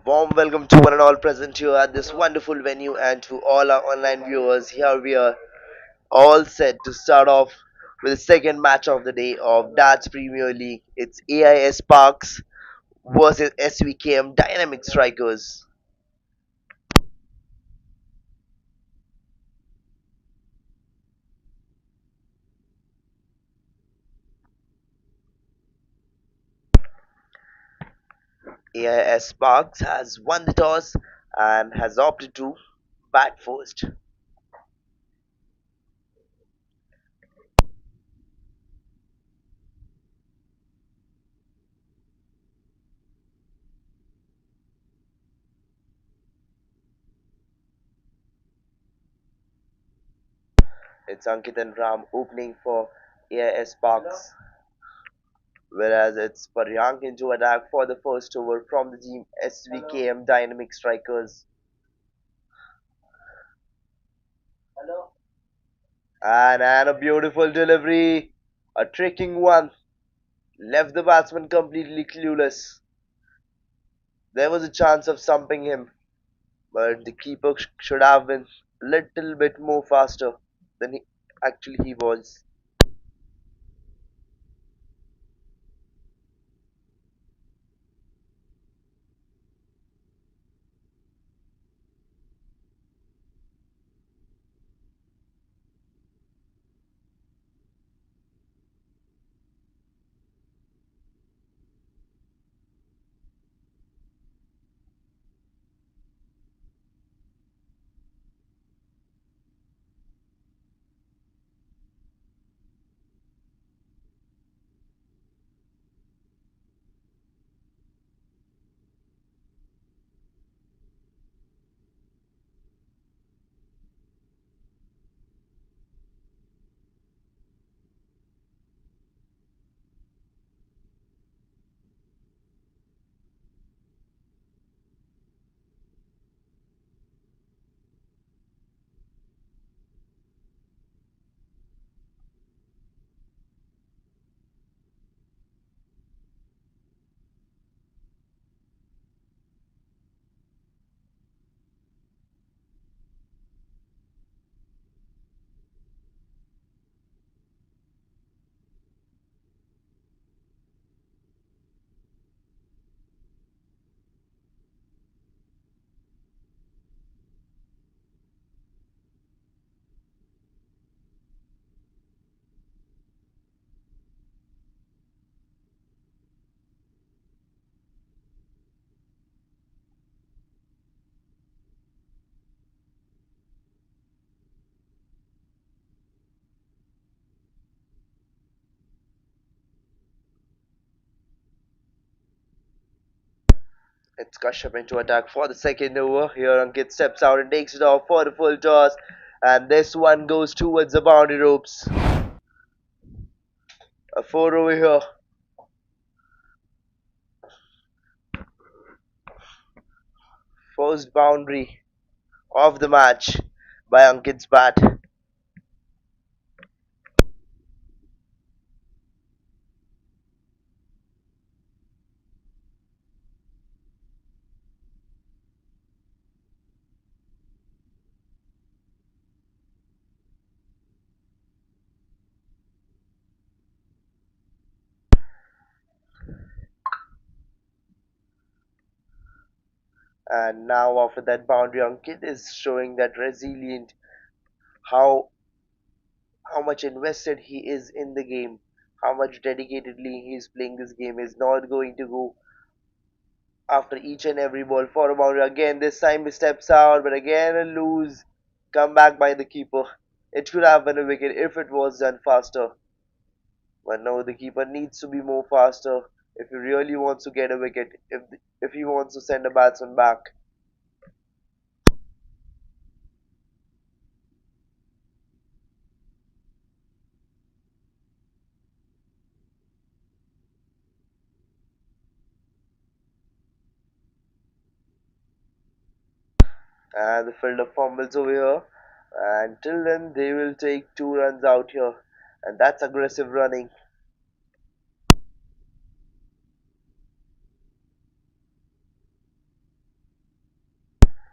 Warm welcome to one and all present here at this wonderful venue, and to all our online viewers. Here we are all set to start off with the second match of the day of Darts Premier League. It's AIS Sparks versus SVKM Dynamic Strikers. AIS Sparks has won the toss and has opted to bat first. It's Ankit and Ram opening for AIS Sparks, whereas it's Paryank into attack for the first over from the team SVKM Dynamic Strikers. And a beautiful delivery, a tricking one, left the batsman completely clueless. There was a chance of stumping him, but the keeper should have been a little bit more faster than he was. It's Kashyap into attack for the second over. Here Ankit steps out and takes it off for the full toss. And this one goes towards the boundary ropes. A four over here. First boundary of the match by Ankit's bat. And now after that boundary, Ankit is showing that resilient, how how much invested he is in the game, how much dedicatedly he is playing this game. Is not going to go after each and every ball for a boundary. Again, this time he steps out, but again a lose. Come back by the keeper. It should have been a wicket if it was done faster. But no, the keeper needs to be more faster if he really wants to get a wicket, if he wants to send a batsman back. And the fielder fumbles over here. And till then, they will take 2 runs out here. And that's aggressive running.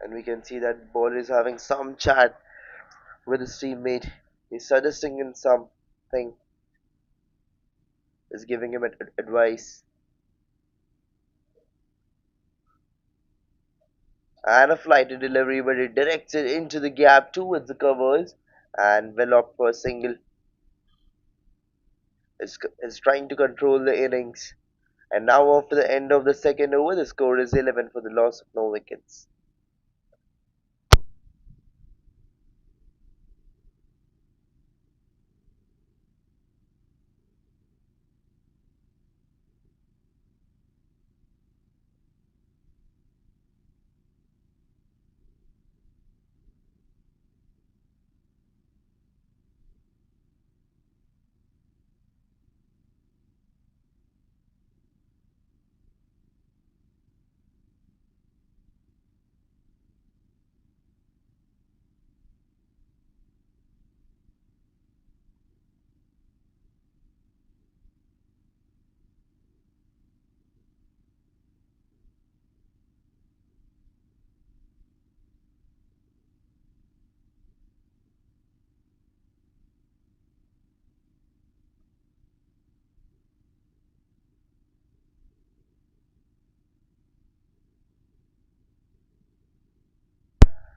And we can see that ball is having some chat with his teammate. He's suggesting him something, is giving him advice. And a flighted delivery, but it directs it into the gap towards the covers. And well up for a single. Is trying to control the innings. And now after the end of the second over, the score is 11 for the loss of no wickets.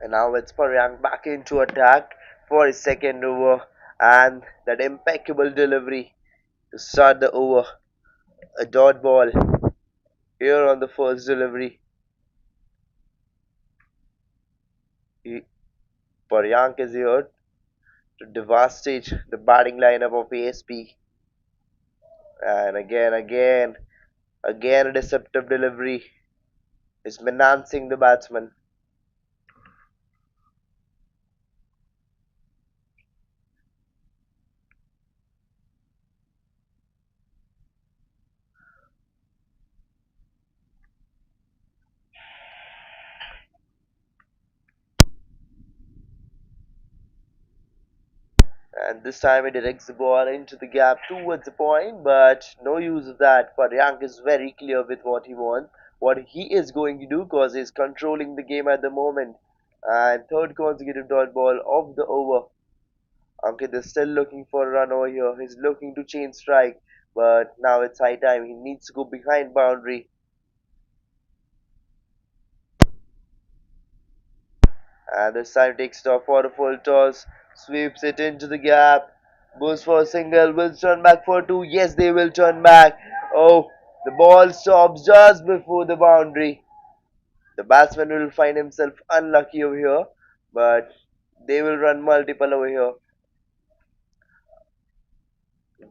And now it's Paryang back into attack for his second over. And that impeccable delivery to start the over. A dot ball here on the first delivery. He, Paryank is here to devastate the batting lineup of ASP. And again a deceptive delivery is menacing the batsman. And this time he directs the ball into the gap towards the point, but no use of that. Paryank is very clear with what he wants, what he is going to do, because he's controlling the game at the moment. And third consecutive dot ball of the over. Ankit is still looking for a run over here. He's looking to change strike, but now it's high time. He needs to go behind boundary. And this time takes it off for a full toss, sweeps it into the gap, goes for a single, will turn back for two. Yes, they will turn back. Oh, the ball stops just before the boundary. The batsman will find himself unlucky over here, but they will run multiple over here.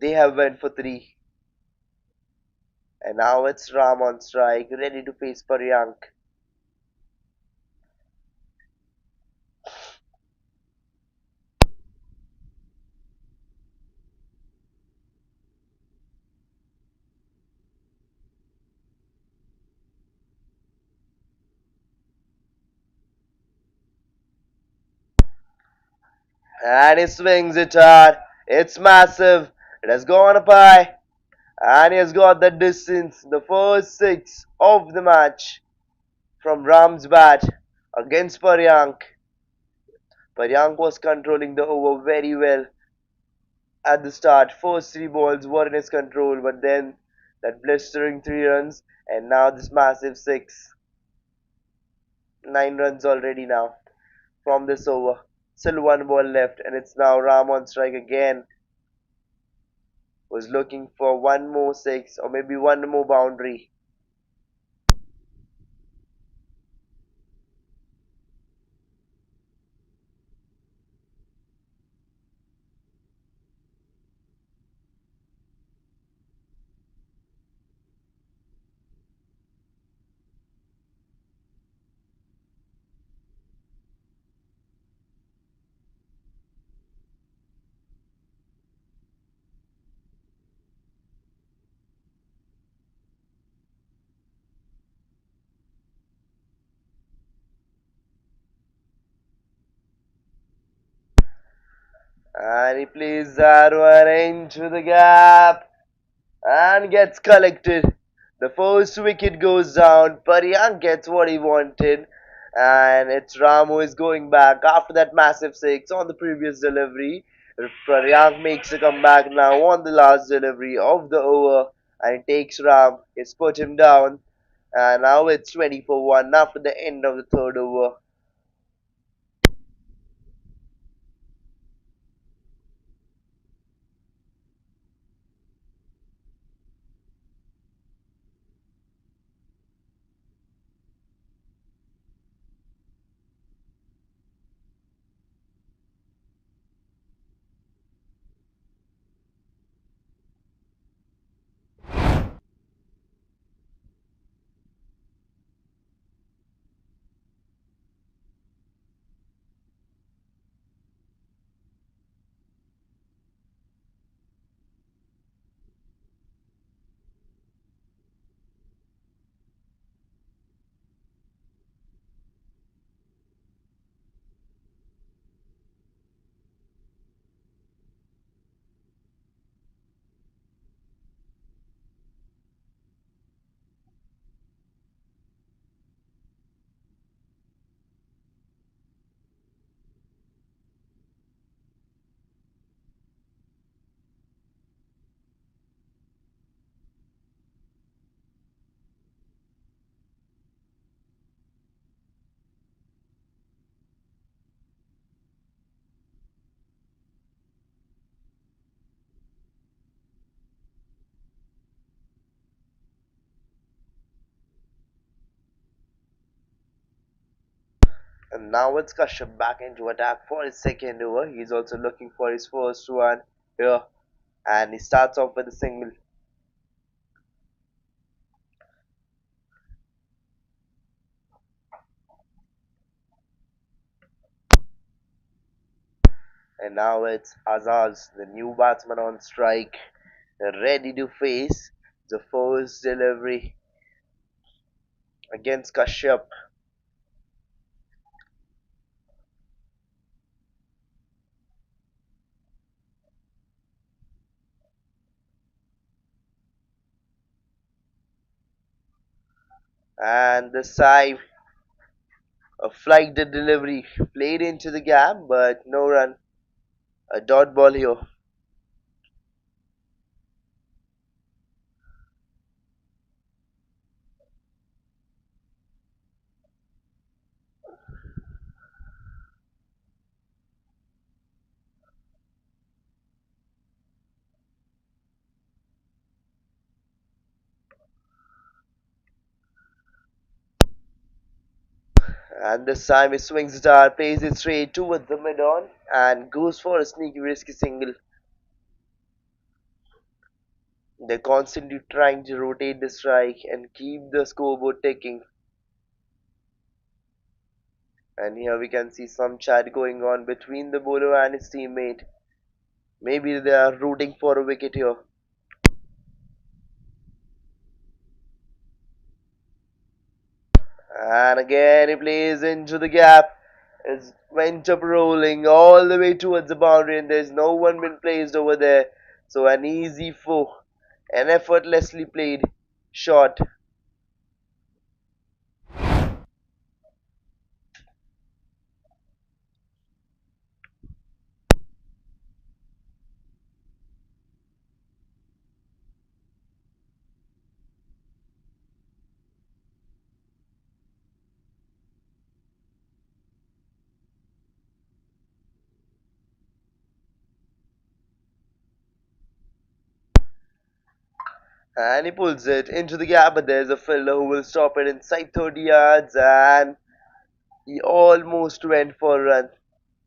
They have went for three, And now it's Ram on strike, ready to face Paryank. And he swings it hard. It's massive. It has gone up high. And he has got the distance. The first six of the match from Ram's bat against Paryank. Paryank was controlling the over very well at the start. First three balls were in his control, but then that blistering 3 runs, and now this massive six. 9 runs already now from this over. Still one ball left, and it's now Ram on strike again. Was looking for one more six or maybe one more boundary. And he plays that one into the gap and gets collected. The first wicket goes down. Paryank gets what he wanted. And it's Ram who is going back after that massive six on the previous delivery. Paryank makes a comeback now on the last delivery of the over. And he takes Ram. He's put him down. And now it's 20 for 1 after the end of the third over. And now it's Kashyap back into attack for his second over. He's also looking for his first one here. And he starts off with a single. And now it's Azaz, the new batsman on strike, ready to face the first delivery against Kashyap. And the side, a flight delivery played into the gap, but no run. A dot ball here. And this time he swings it hard, plays it straight towards the mid on, and goes for a sneaky risky single. They're constantly trying to rotate the strike and keep the scoreboard ticking. And here we can see some chat going on between the bowler and his teammate. Maybe they are rooting for a wicket here. And again he plays into the gap. It went up rolling all the way towards the boundary, and there's no one been placed over there. So an easy four, an effortlessly played shot. And he pulls it into the gap, but there's a fielder who will stop it inside 30 yards, and he almost went for a run.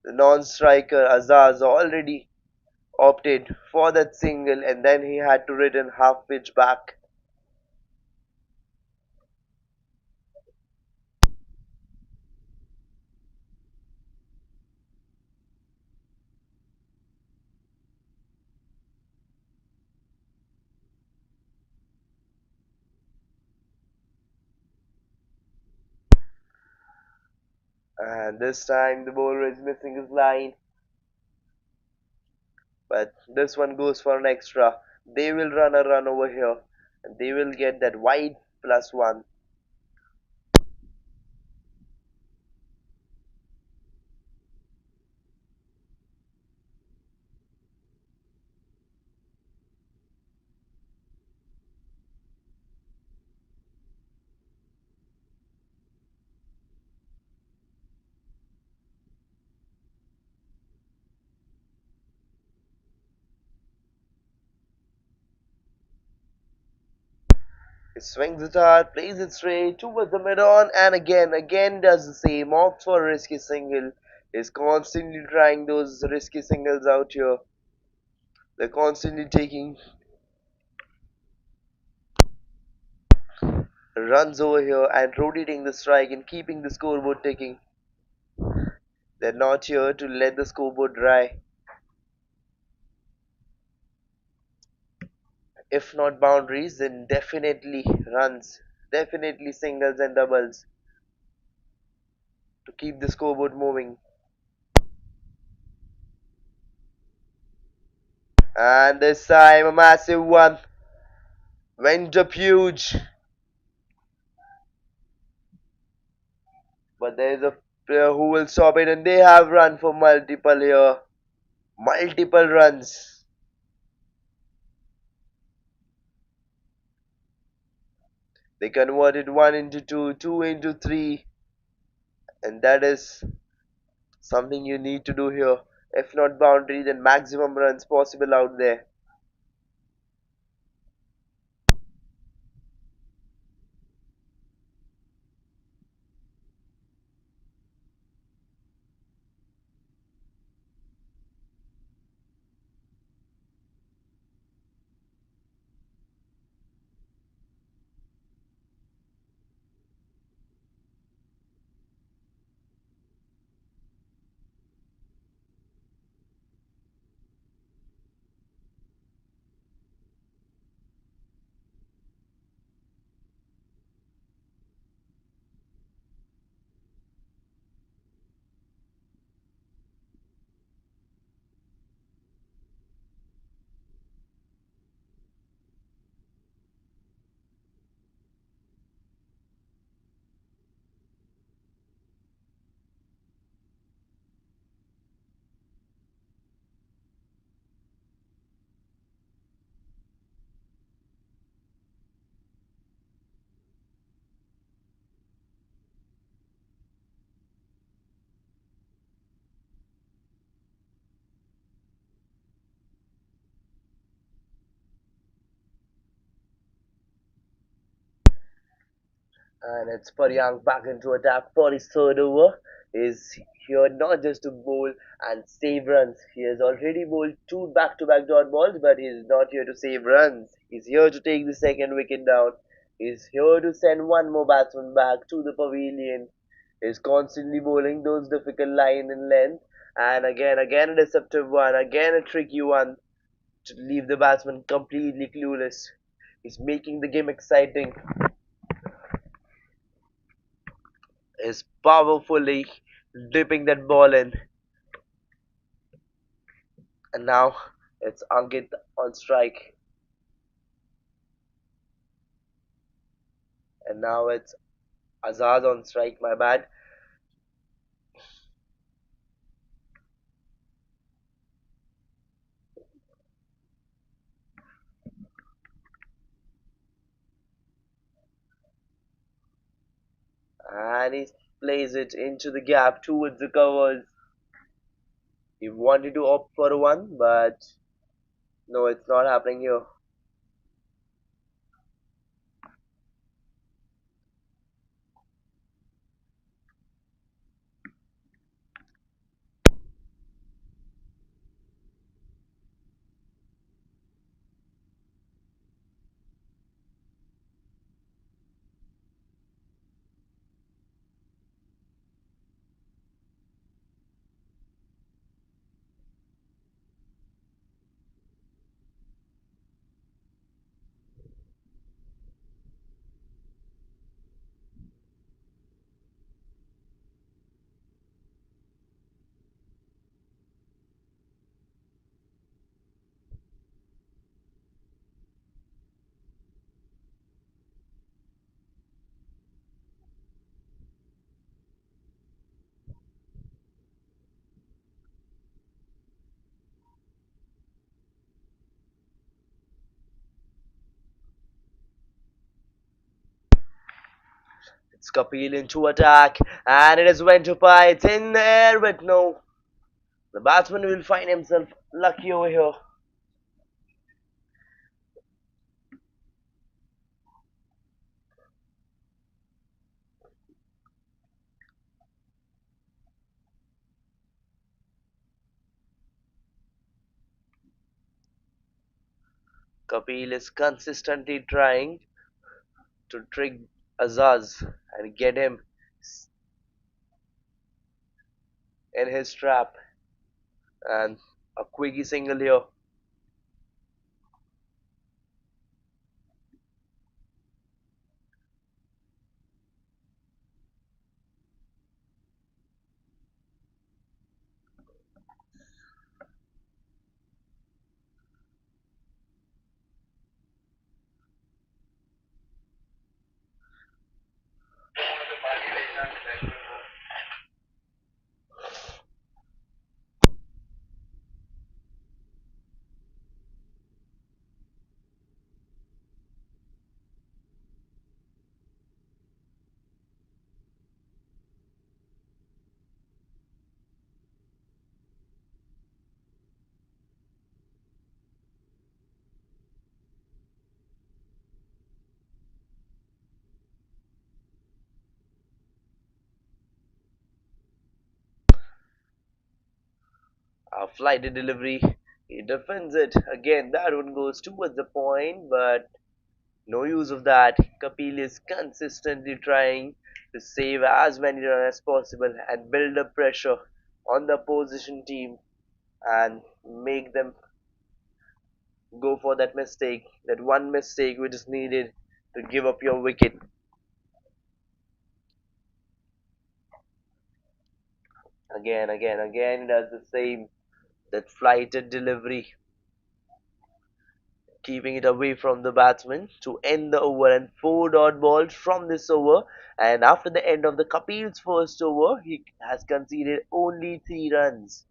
The non-striker Azaz already opted for that single, and then he had to return half pitch back. And this time the bowler is missing his line, but this one goes for an extra. They will run a run over here, and they will get that wide +1. He swings it hard, plays it straight towards the mid-on, and again does the same. Opts for a risky single. Is constantly trying those risky singles out here. They're constantly taking runs over here and rotating the strike and keeping the scoreboard ticking. They're not here to let the scoreboard dry. If not boundaries, then definitely runs, definitely singles and doubles to keep the scoreboard moving. And this time a massive one went up huge, but there is a player who will stop it, and they have run for multiple here, multiple runs. They converted one into two, two into three, and that is something you need to do here. If not boundary, then maximum runs possible out there. And it's Paryang back into attack for his third over. Is here not just to bowl and save runs. He has already bowled two back-to-back dot balls, but he's not here to save runs. He's here to take the second wicket down. He's here to send one more batsman back to the pavilion. He's constantly bowling those difficult line and length, and again a deceptive one, again a tricky one to leave the batsman completely clueless. He's making the game exciting. Is powerfully dipping that ball in. And now it's Ankit on strike. And now it's Azad on strike, my bad. And he plays it into the gap towards the covers. He wanted to opt for a one, but no, it's not happening here. It's Kapil into attack, and it is went to pie. It's in the air, but no. The batsman will find himself lucky over here. Kapil is consistently trying to trick Azaz and get him in his trap. And a quickie single here. A flighted delivery. He defends it. Again, that one goes towards the point, but no use of that. Kapil is consistently trying to save as many runs as possible and build up pressure on the opposition team and make them go for that mistake, that one mistake which is needed to give up your wicket. Again, he does the same. That flighted delivery, keeping it away from the batsman to end the over, and four dot balls from this over. And after the end of the Kapil's first over, he has conceded only 3 runs.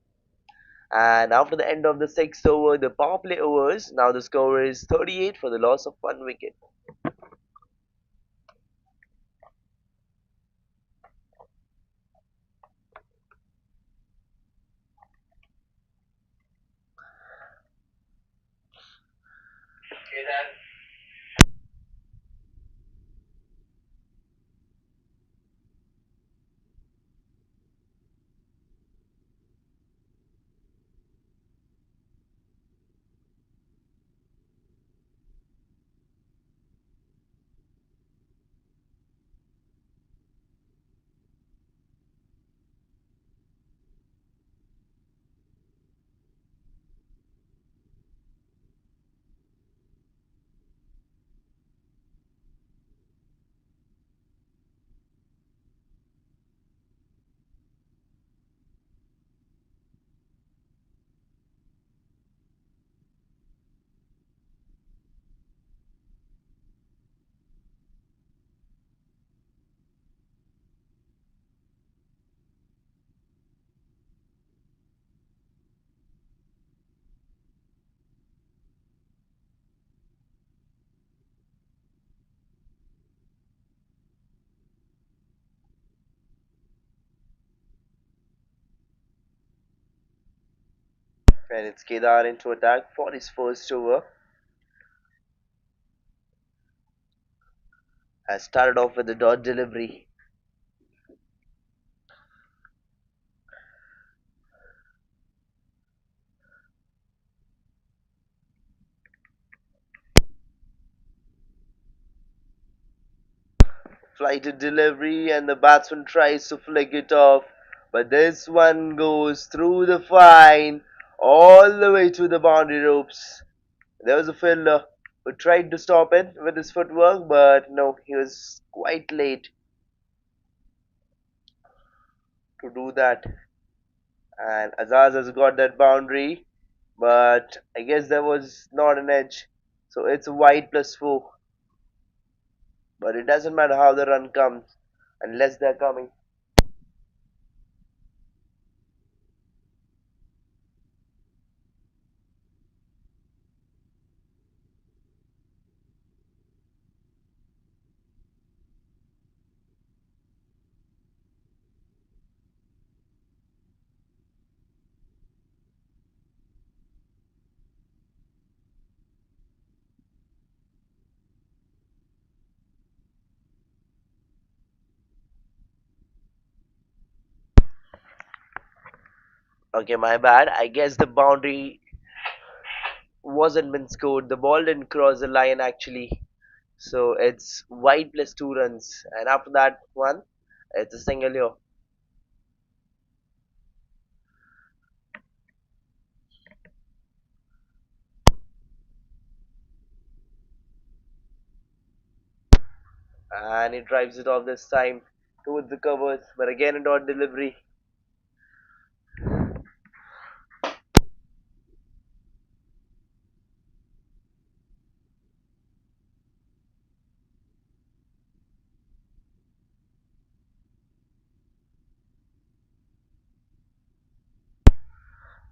And after the end of the sixth over, the power play overs, now the score is 38 for the loss of one wicket. And it's Kedar into attack for his first over. Has started off with a dot delivery. Flighted delivery, and the batsman tries to flick it off. But this one goes through the fine all the way to the boundary ropes. There was a fielder who tried to stop it with his footwork, but no, he was quite late to do that. And Azaz has got that boundary, but I guess there was not an edge. So it's a wide plus 4. But it doesn't matter how the run comes unless they're coming. Okay, my bad. I guess the boundary wasn't been scored. The ball didn't cross the line actually. So it's wide plus 2 runs. And after that one, it's a single here. And he drives it off this time towards the covers. But again, a dot delivery.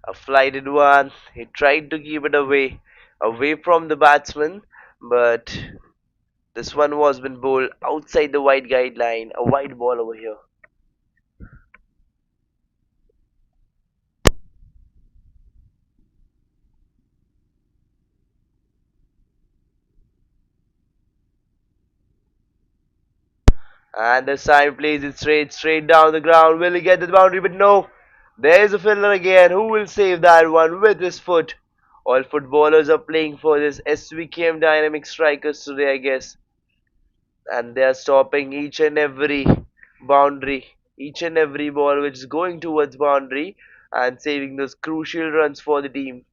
A flighted one. He tried to keep it away from the batsman. But this one was been bowled outside the wide guideline. A wide ball over here. And this time plays it straight down the ground. Will he get the boundary? But no. There's a fielder again. Who will save that one with his foot? All footballers are playing for this SVKM dynamic strikers today, I guess. And they are stopping each and every boundary, each and every ball which is going towards boundary and saving those crucial runs for the team.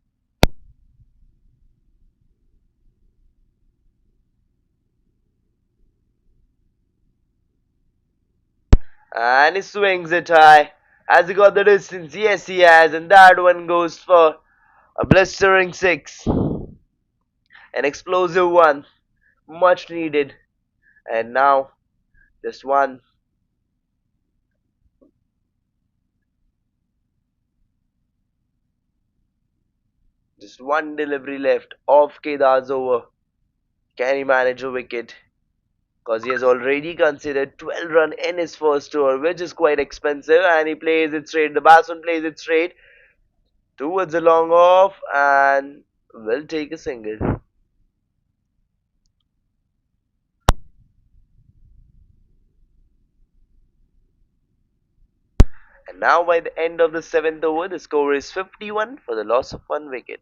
And he swings it high. Has he got the distance? Yes, he has. And that one goes for a blistering 6. An explosive one. Much needed. And now, just one. Just one delivery left off Kedar's over. Can he manage a wicket? Because he has already considered 12 run in his first over, which is quite expensive, and he plays it straight. The batsman plays it straight towards the long off and will take a single. And now by the end of the 7th over, the score is 51 for the loss of one wicket.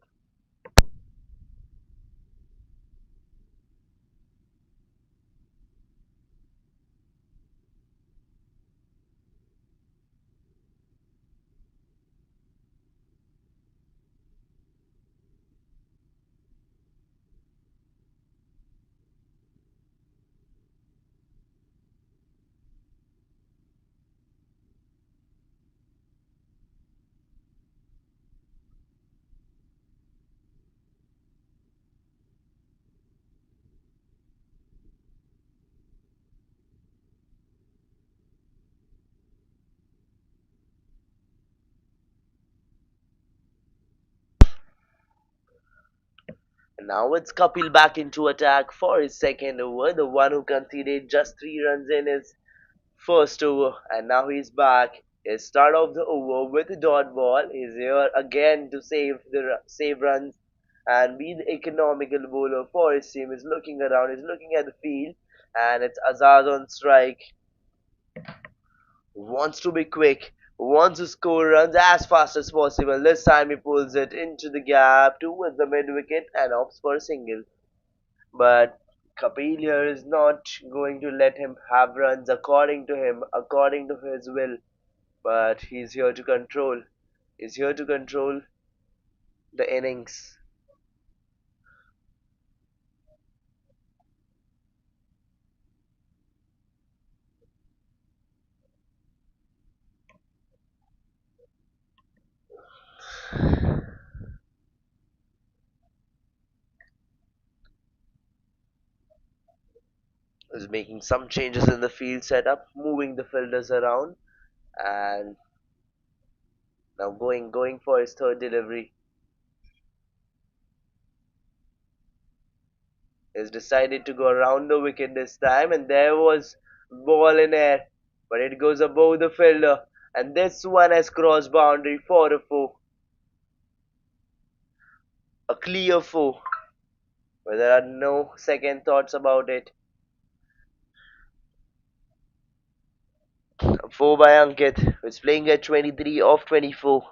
And now it's Kapil back into attack for his second over, the one who conceded just 3 runs in his first over, and now he's back His start of the over with a dot ball. He's here again to save runs and be the economical bowler for his team. He's looking around, he's looking at the field, and it's Azaz on strike. Wants to be quick, wants to score runs as fast as possible. This time he pulls it into the gap towards the mid wicket and opts for a single. But Kapil here is not going to let him have runs according to him, according to his will. But he's here to control. He's here to control the innings. Is making some changes in the field setup, moving the fielders around, and now going for his third delivery. He's decided to go around the wicket this time, and there was ball in air, but it goes above the fielder, and this one has crossed boundary for a four, a clear four, where there are no second thoughts about it. A four by Ankit, who's playing at 23 off 24.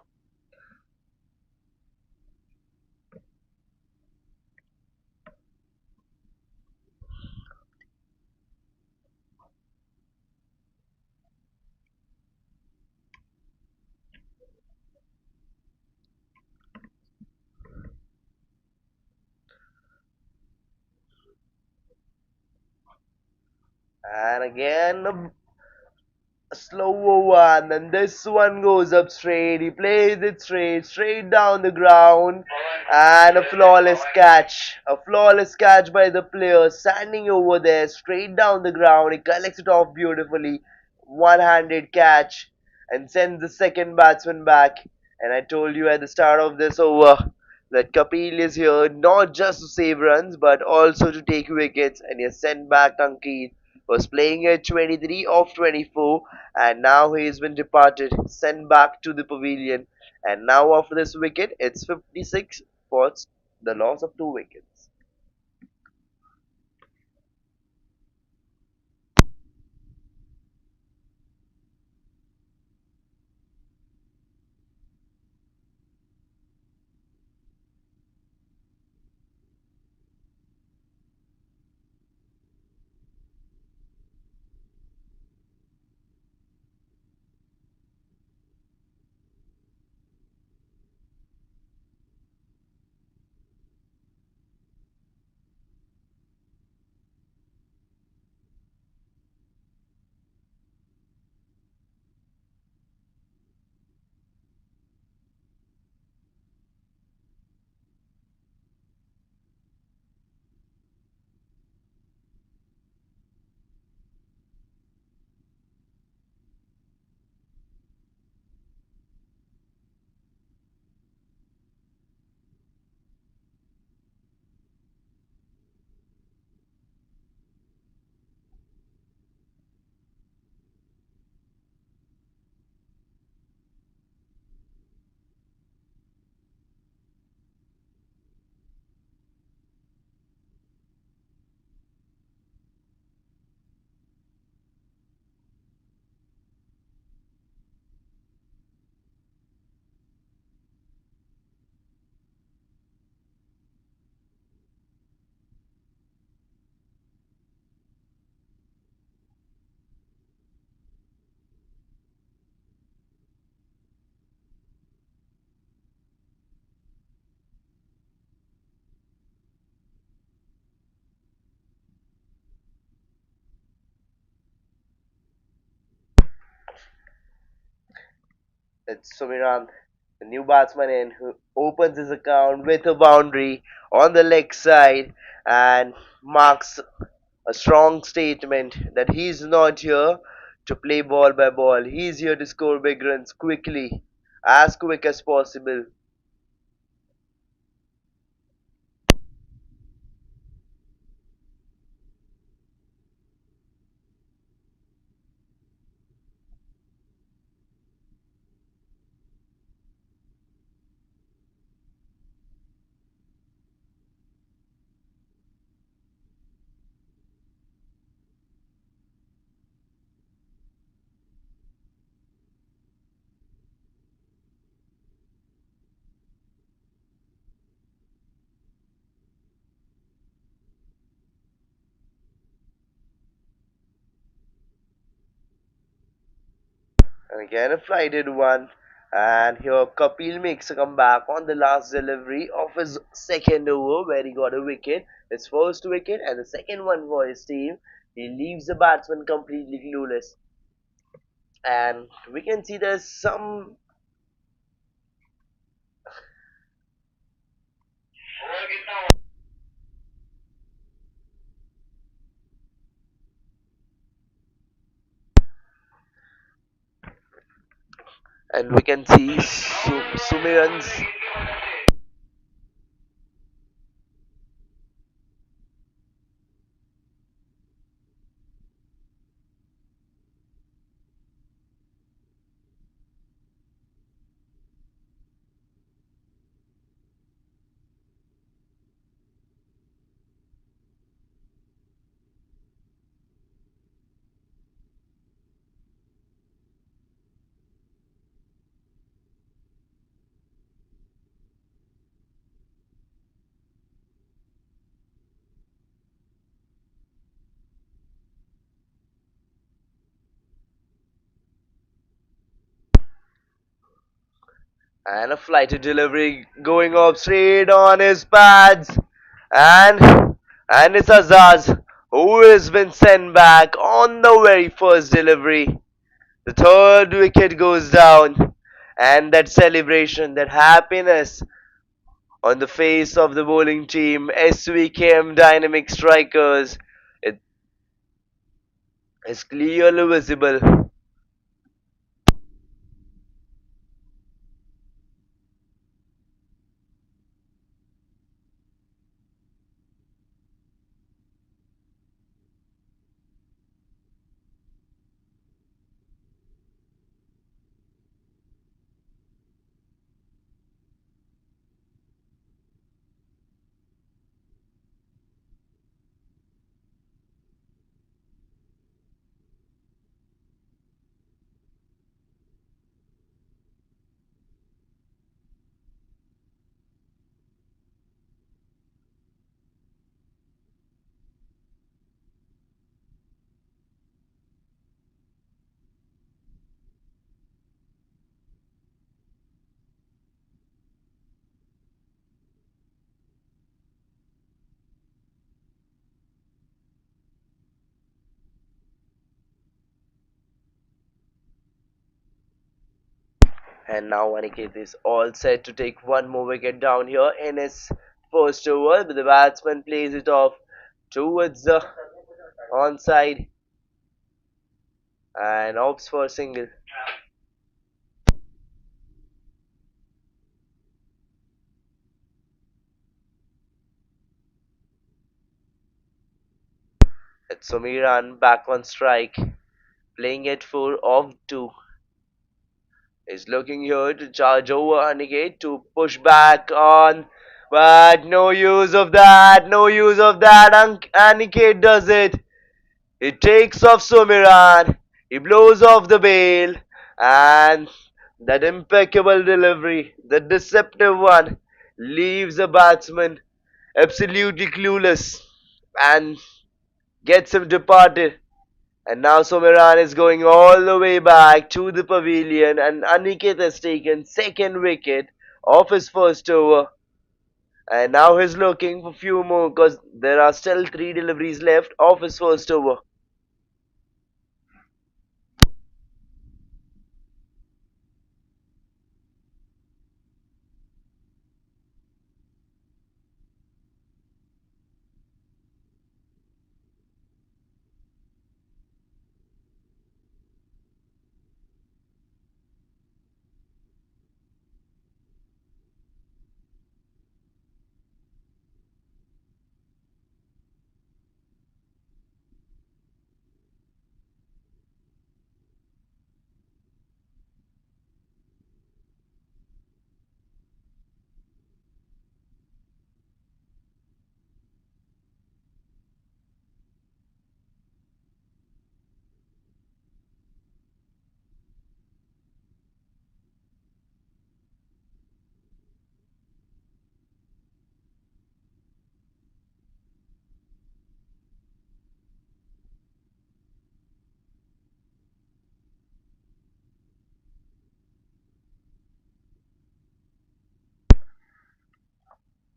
And again, a slower one, and this one goes up straight. He plays it straight down the ground, and a flawless catch. A flawless catch by the player standing over there, straight down the ground. He collects it off beautifully, one-handed catch, and sends the second batsman back. And I told you at the start of this over that Kapil is here not just to save runs but also to take wickets, and he has sent back Ankit, was playing at 23 off 24, and now he has been departed, sent back to the pavilion. And now after this wicket, it's 56 for the loss of two wickets. It's Sumiran, the new batsman in, who opens his account with a boundary on the leg side and marks a strong statement that he's not here to play ball by ball. He's here to score big runs quickly, as quick as possible. And again a flighted one. And here Kapil makes a comeback on the last delivery of his second over where he got a wicket, his first wicket and the second one for his team. He leaves the batsman completely clueless. And we can see there's some and we can see Sumiran's. And a flighted delivery going up straight on his pads. And it's Azaz who has been sent back on the very first delivery. The third wicket goes down. And that celebration, that happiness on the face of the bowling team, SVKM Dynamic Strikers, it is clearly visible. And now Aniket is all set to take one more wicket down here in his first over, but the batsman plays it off towards the onside and opts for a single. It's Sumiran back on strike, playing at 4 off 2. He's looking here to charge over Aniket to push back on, but no use of that, no use of that. Aniket does it. He takes off Sumiran, he blows off the bail, and that impeccable delivery, the deceptive one, leaves the batsman absolutely clueless and gets him departed. And now Sumiran is going all the way back to the pavilion, and Aniket has taken second wicket of his first over. And now he's looking for few more because there are still three deliveries left of his first over.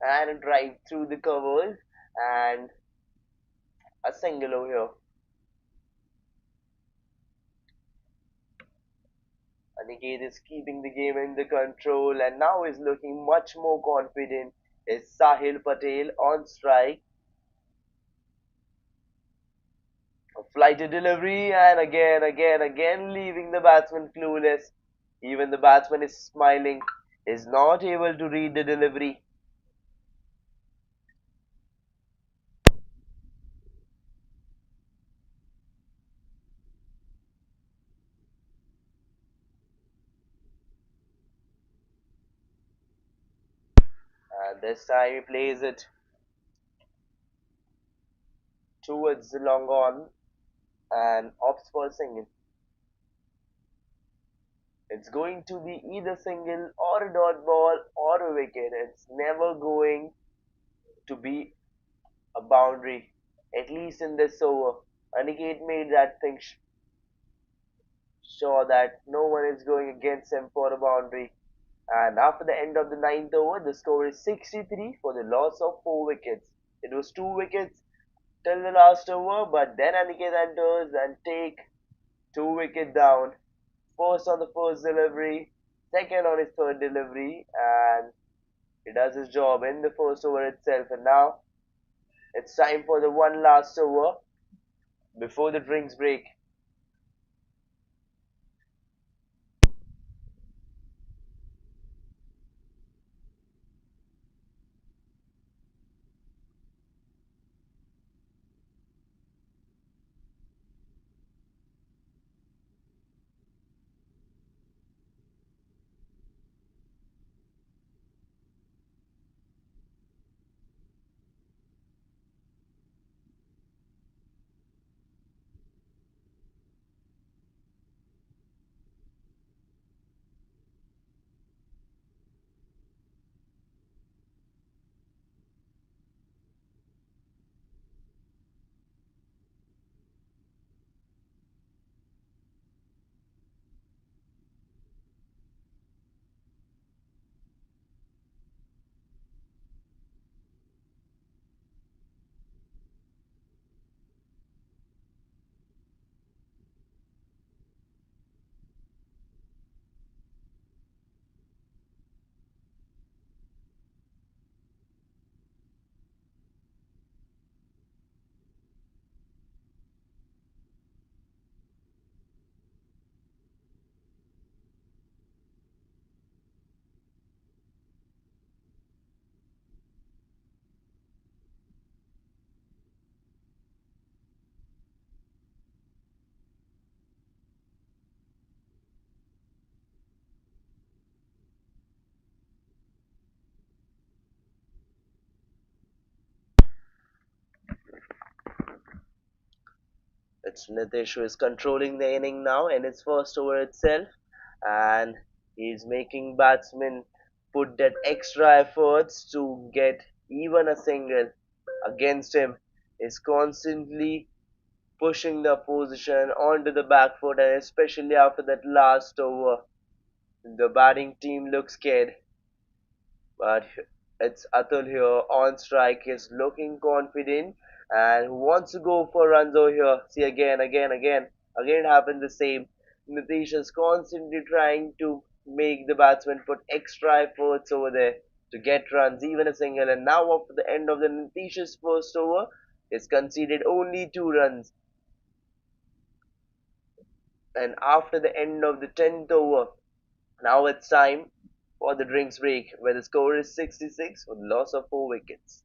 and a drive through the covers and a single over here. Aniket is keeping the game in the control and now is looking much more confident. Is Sahil Patel on strike? A flighted delivery and again leaving the batsman clueless. Even the batsman is smiling, is not able to read the delivery. And this time he plays it towards the long on and opts for a single. It's going to be either single or a dot ball or a wicket. It's never going to be a boundary, at least in this over. Aniket made that thing sure that no one is going against him for a boundary. And after the end of the ninth over, the score is 63 for the loss of 4 wickets. It was 2 wickets till the last over, but then Aniket enters and take 2 wicket down. First on the first delivery, second on his third delivery, and he does his job in the first over itself. And now it's time for the one last over before the drinks break. It's Nitish who is controlling the inning now in his first over itself, and he's making batsmen put that extra efforts to get even a single against him. Is constantly pushing the opposition onto the back foot, and especially after that last over, the batting team looks scared. But it's Atul here on strike. He's looking confident and wants to go for runs over here. See again it happened the same. Nitish is constantly trying to make the batsman put extra efforts over there to get runs, even a single. And now after the end of the Nitish's first over, he's conceded only 2 runs. And after the end of the 10th over, now it's time for the drinks break, where the score is 66 with loss of 4 wickets.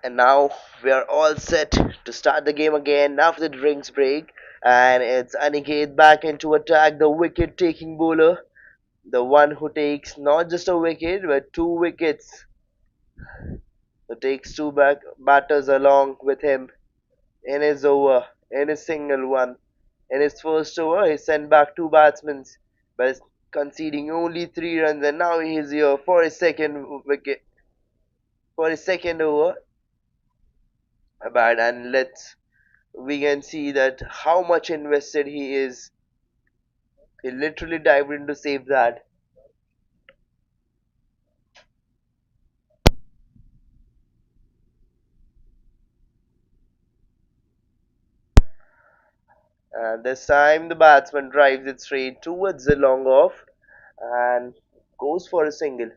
And now we are all set to start the game again after the drinks break. And it's Aniket back into attack, the wicket taking bowler, the one who takes not just a wicket but two wickets, who takes two batters along with him in his over, in his single one. In his first over, he sent back two batsmen, but conceding only 3 runs, and now he is here for his second wicket, for his second over. Bad, and let's we can see that how much invested he is. He literally dived in to save that. And this time the batsman drives it straight towards the long off and goes for a single.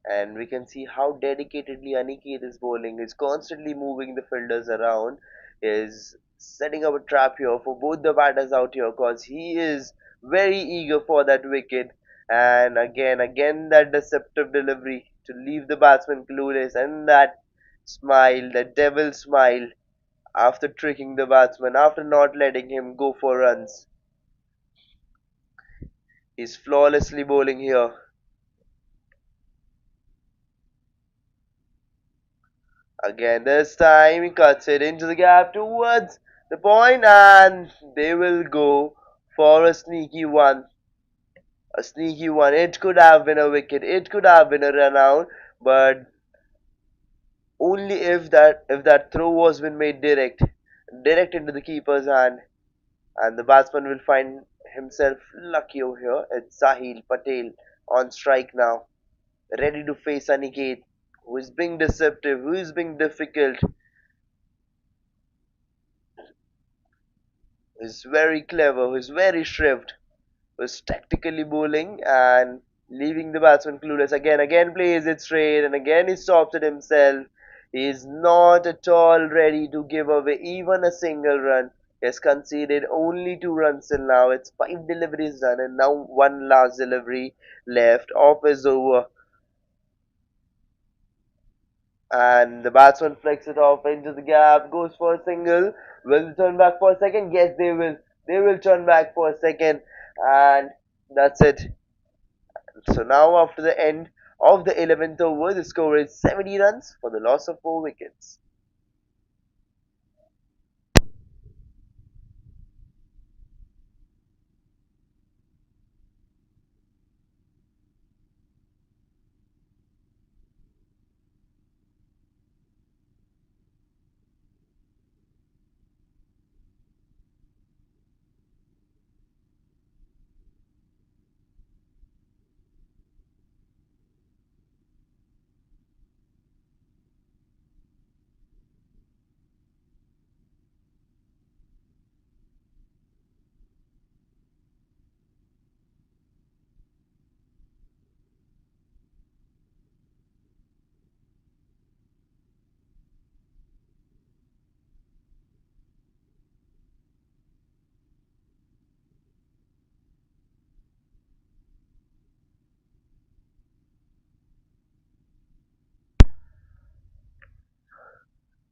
And we can see how dedicatedly Aniket is bowling. He's constantly moving the fielders around. Is setting up a trap here for both the batters out here because he is very eager for that wicket. And again, that deceptive delivery to leave the batsman clueless, and that smile, that devil smile after tricking the batsman, after not letting him go for runs. He's flawlessly bowling here. Again, this time he cuts it into the gap towards the point, and they will go for a sneaky one. A sneaky one. It could have been a wicket, it could have been a run out, but only if that throw was been made direct into the keeper's hand, and the batsman will find himself lucky over here. It's Sahil Patel on strike now, ready to face Aniket, who is being deceptive, who is being difficult, who is very clever, who is very shrewd, who is tactically bowling and leaving the batsman clueless. Again plays it straight, and again he stops it himself. He is not at all ready to give away even a single run. He has conceded only 2 runs till now. It's 5 deliveries done, and now one last delivery left of his over. And the batsman flicks it off into the gap, goes for a single. Will they turn back for a second? Yes, they will. They will turn back for a second, and that's it. So now, after the end of the 11th over, the score is 70 runs for the loss of 4 wickets.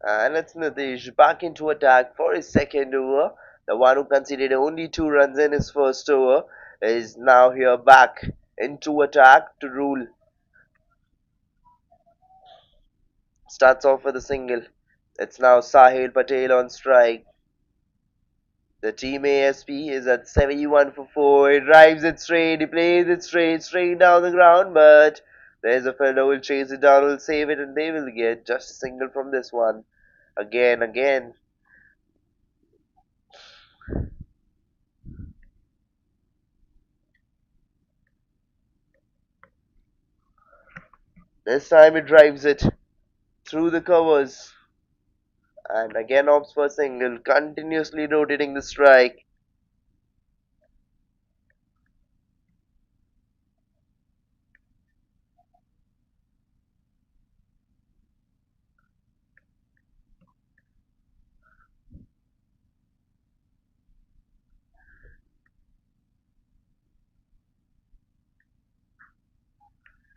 And it's Nitish back into attack for his second over. The one who conceded only 2 runs in his first over is now here back into attack to rule. Starts off with a single. It's now Sahil Patel on strike. The team ASP is at 71 for 4. He drives it straight. He plays it straight down the ground. But there's a fellow who will chase it down, will save it, and they will get just a single from this one. Again. This time he drives it through the covers. And again opts for single, continuously rotating the strike.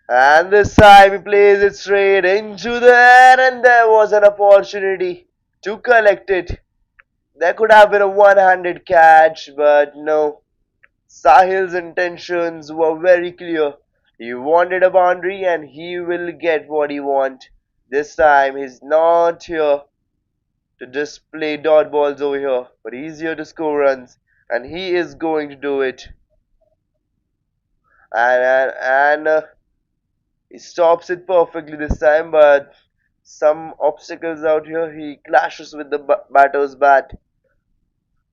And this time he plays it straight into the air, and there was an opportunity to collect it. There could have been a one-handed catch, but no. Sahil's intentions were very clear. He wanted a boundary and he will get what he wants. This time he's not here to just play dot balls over here, but he's here to score runs, and he is going to do it. And he stops it perfectly this time, but some obstacles out here. He clashes with the batter's bat,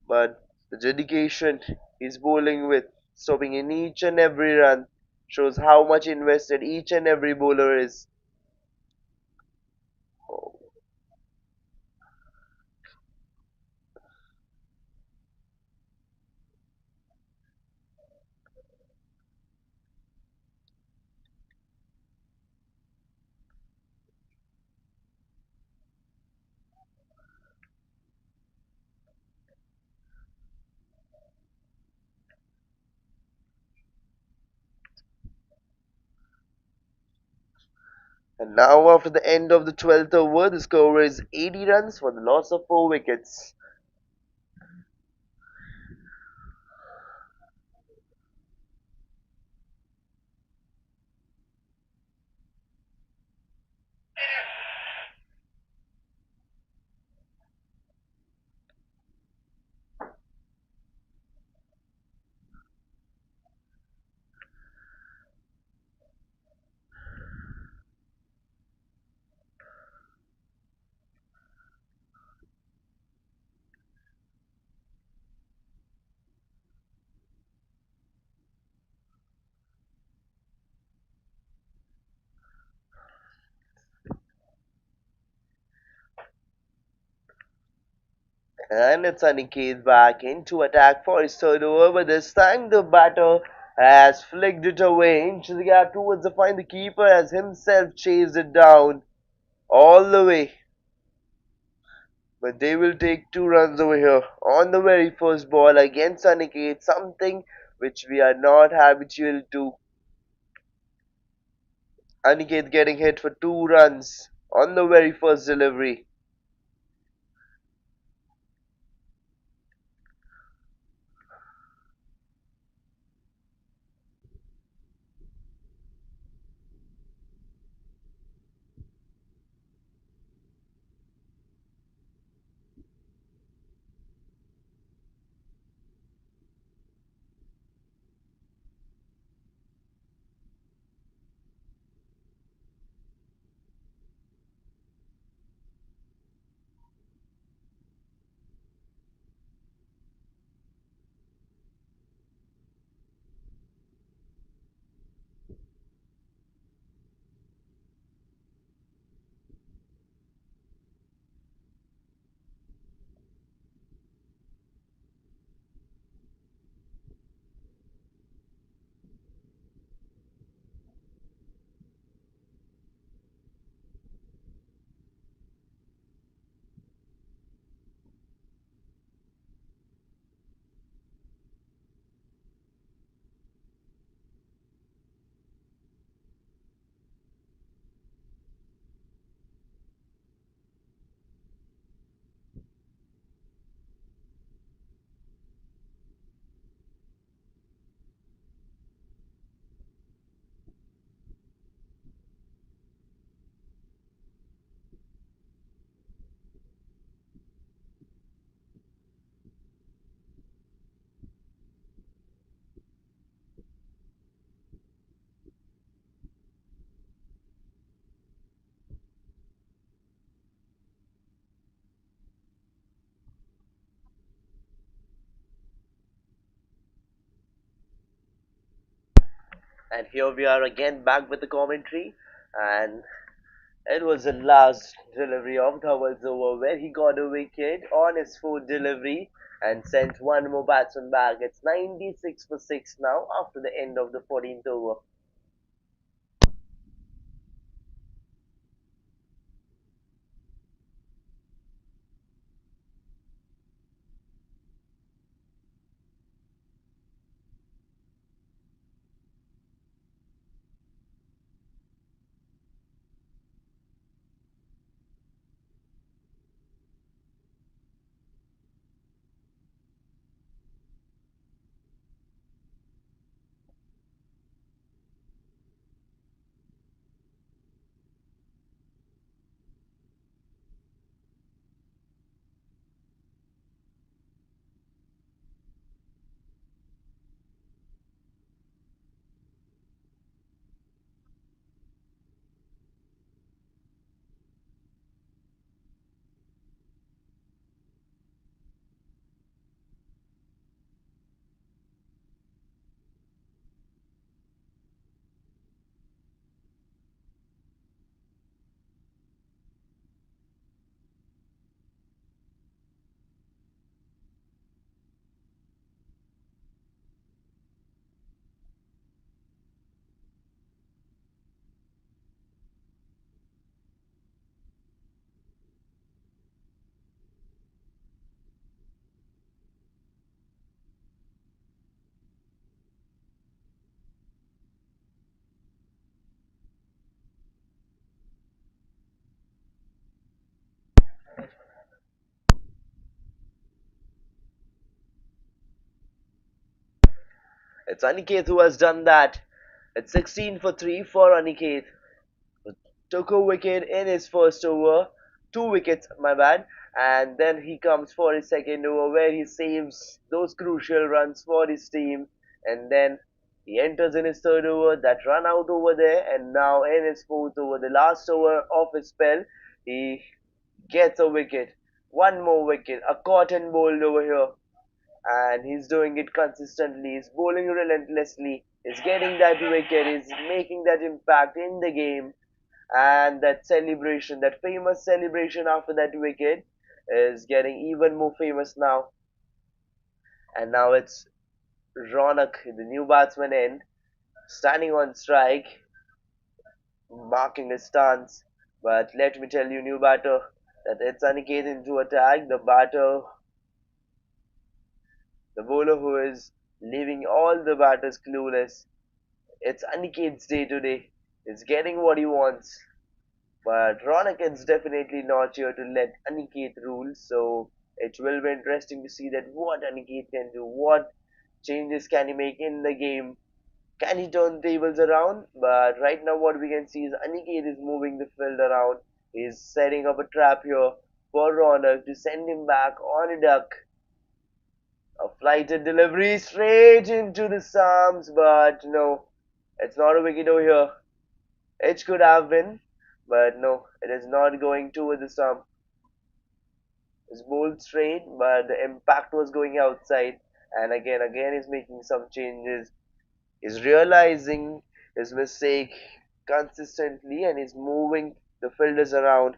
but the dedication he's bowling with, stopping in each and every run, shows how much invested each and every bowler is. And now, after the end of the 12th over, the score is 80 runs for the loss of 4 wickets. And it's Aniket back into attack for his third over, but this time the batter has flicked it away into the gap towards the fine. The keeper has himself chased it down all the way. But they will take 2 runs over here on the very first ball against Aniket, something which we are not habitual to. Aniket getting hit for 2 runs on the very first delivery. And here we are again back with the commentary. And It was the last delivery of Dhawan's over where he got a wicket on his fourth delivery and sent one more batsman back. It's 96 for 6 now after the end of the 14th over. It's Aniket who has done that. It's 16 for 3 for Aniket. Took a wicket in his first over, two wickets, my bad, and then he comes for his second over where he saves those crucial runs for his team, and then he enters in his third over, that run out over there, and now in his fourth over, the last over of his spell, he gets a wicket, one more wicket, a cotton bowled over here, and he's doing it consistently. He's bowling relentlessly. He's getting that wicket. He's making that impact in the game, and that celebration, that famous celebration after that wicket, is getting even more famous now. And now it's Ronak, the new batsman, in standing on strike, marking his stance. But let me tell you, new batter, that it's Aniket into attack. The bowler who is leaving all the batters clueless. It's Aniket's day today. He's getting what he wants. But Ronak is definitely not here to let Aniket rule, so it will be interesting to see that what Aniket can do, what changes can he make in the game. Can he turn tables around? But right now what we can see is Aniket is moving the field around. He's setting up a trap here for Ronak to send him back on a duck. A flighted delivery straight into the Psalms, but no, it's not a wicket over here. It could have been, but no, it is not going toward the stump. It's bowled straight, but the impact was going outside. And again, he's making some changes. He's realizing his mistake consistently, and he's moving the fielders around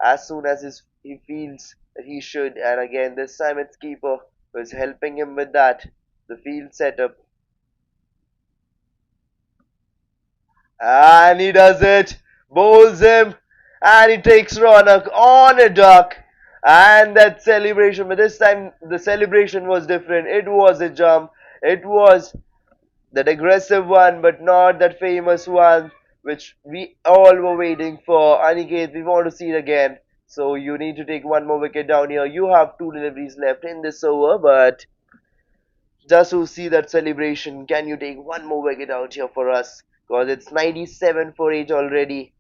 as soon as he feels that he should. And again, this time it's keeper who's helping him with that. The field setup. And he does it, bowls him, and he takes Ronak on a duck. And that celebration, but this time the celebration was different. It was a jump. It was that aggressive one, but not that famous one, which we all were waiting for. Aniket, we want to see it again. So you need to take one more wicket down here. You have two deliveries left in this over, but just to see that celebration, can you take one more wicket out here for us? Because it's 97 for 8 already.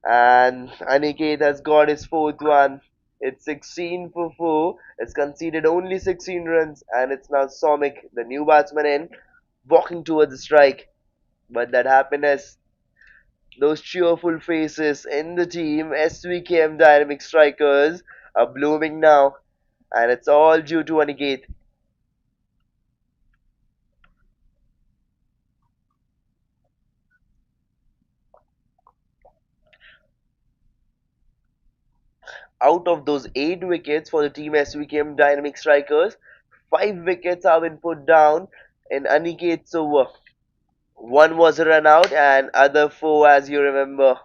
And Aniket has got his fourth one. It's 16 for 4. It's conceded only 16 runs. And it's now Somik, the new batsman, in, walking towards the strike. But that happiness, those cheerful faces in the team, SVKM Dynamic Strikers, are blooming now. And it's all due to Aniket. out of those 8 wickets for the team SVKM Dynamic Strikers, 5 wickets have been put down in Aniket's over. One was a run out and other four, as you remember.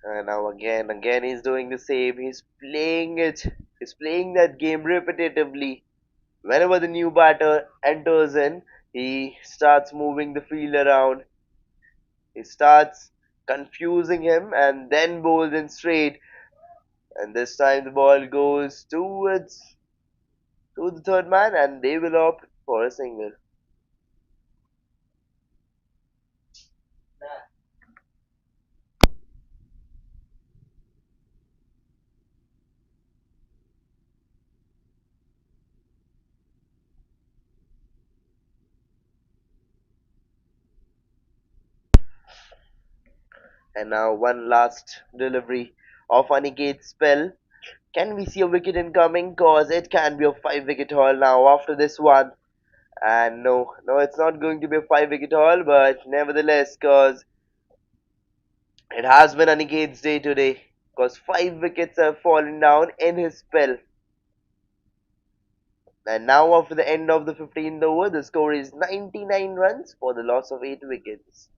And now again he's doing the same. He's playing it. He's playing that game repetitively. Whenever the new batter enters in, he starts moving the field around. He starts confusing him and then bowls in straight. And this time the ball goes to the third man and they will opt for a single. And now one last delivery of Aniket's spell. Can we see a wicket incoming? Cause it can be a 5 wicket haul now after this one. And no, it's not going to be a 5 wicket haul, but nevertheless, cause it has been Aniket's day today. Cause 5 wickets have fallen down in his spell. And now after the end of the 15th over, the score is 99 runs for the loss of 8 wickets.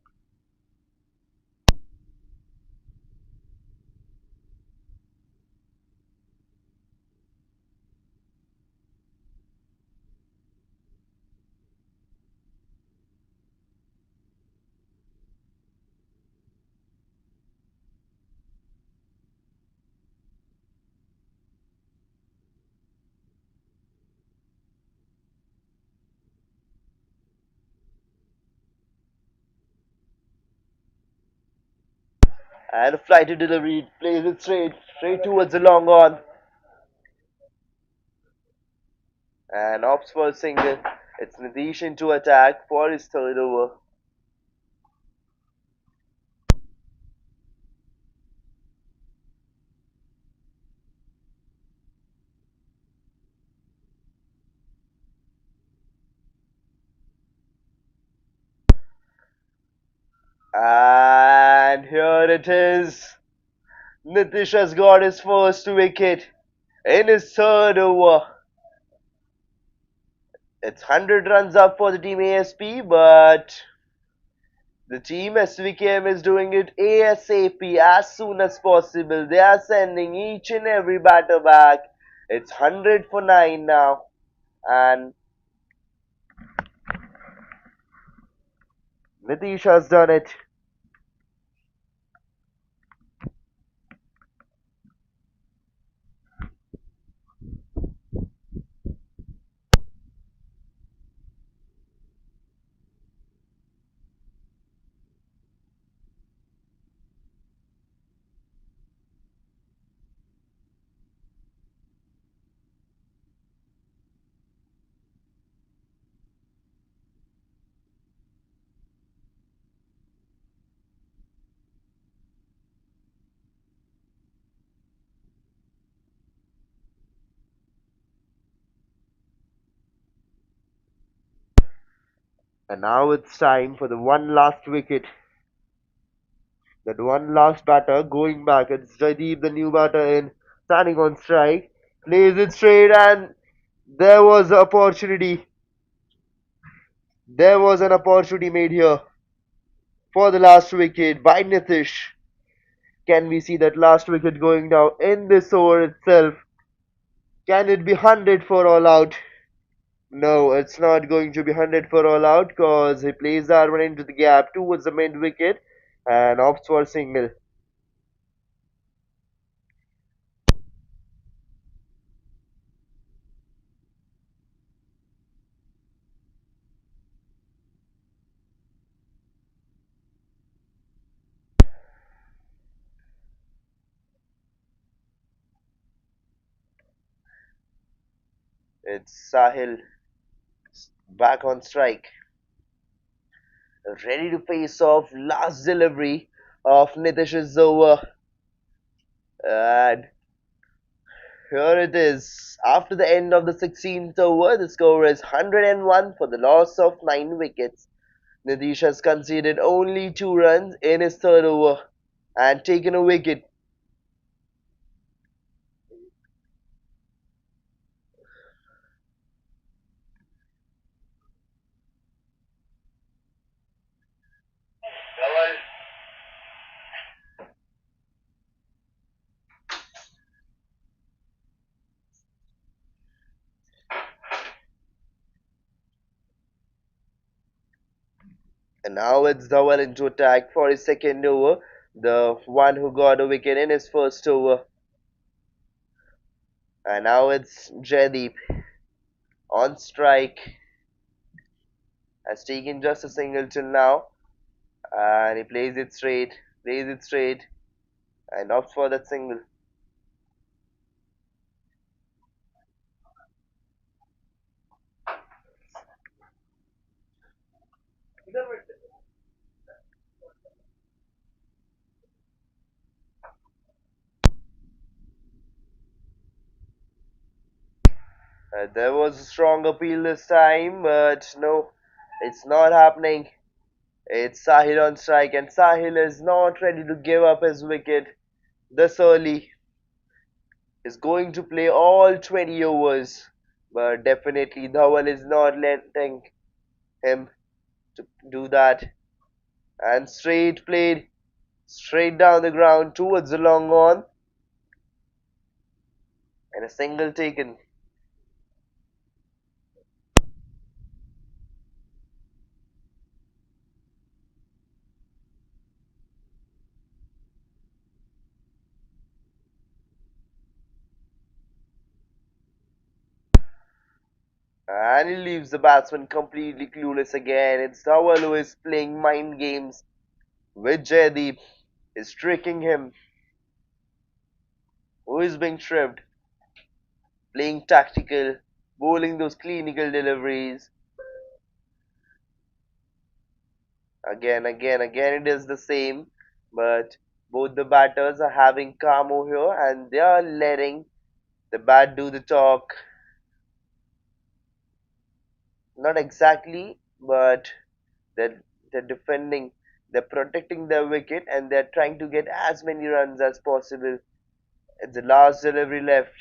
And a flighted delivery plays it straight towards the long on. And opts for a single. It's Nitish into attack for his third over. And here it is. Nitish has got his first wicket in his third over. It's 100 runs up for the team ASP, but the team SVKM is doing it ASAP as soon as possible. They are sending each and every batter back. It's 100 for 9 now. And Nitish has done it. And now it's time for the one last wicket. That one last batter going back. It's Jaideep, the new batter in, standing on strike. Plays it straight and there was an opportunity. There was an opportunity made here for the last wicket by Nitish. Can we see that last wicket going down in this over itself? Can it be 100 for all out? No, it's not going to be 100 for all out because he plays that one into the gap towards the mid wicket and opts for single. It's Sahil back on strike, ready to face off. Last delivery of Nitish's over. And Here it is. After the end of the 16th over, the score is 101 for the loss of 9 wickets. Nitish has conceded only 2 runs in his third over and taken a wicket. And now it's Dhawal into attack for his second over, the one who got a wicket in his first over. And now it's Jaideep on strike, has taken just a single till now, and he plays it straight, and opts for that single. There was a strong appeal this time, but no, it's not happening. It's Sahil on strike, and Sahil is not ready to give up his wicket this early. Is going to play all 20 overs, but definitely Dhawal is not letting him to do that. And straight played, straight down the ground towards the long on, and a single taken. And he leaves the batsman completely clueless again. It's Dhawal who is playing mind games with Jaideep, is tricking him, who is being tripped, playing tactical, bowling those clinical deliveries. Again, it is the same, but both the batters are having Kamo here and they are letting the bat do the talk. Not exactly, but they're, they're defending, they're protecting their wicket and they're trying to get as many runs as possible. It's the last delivery left.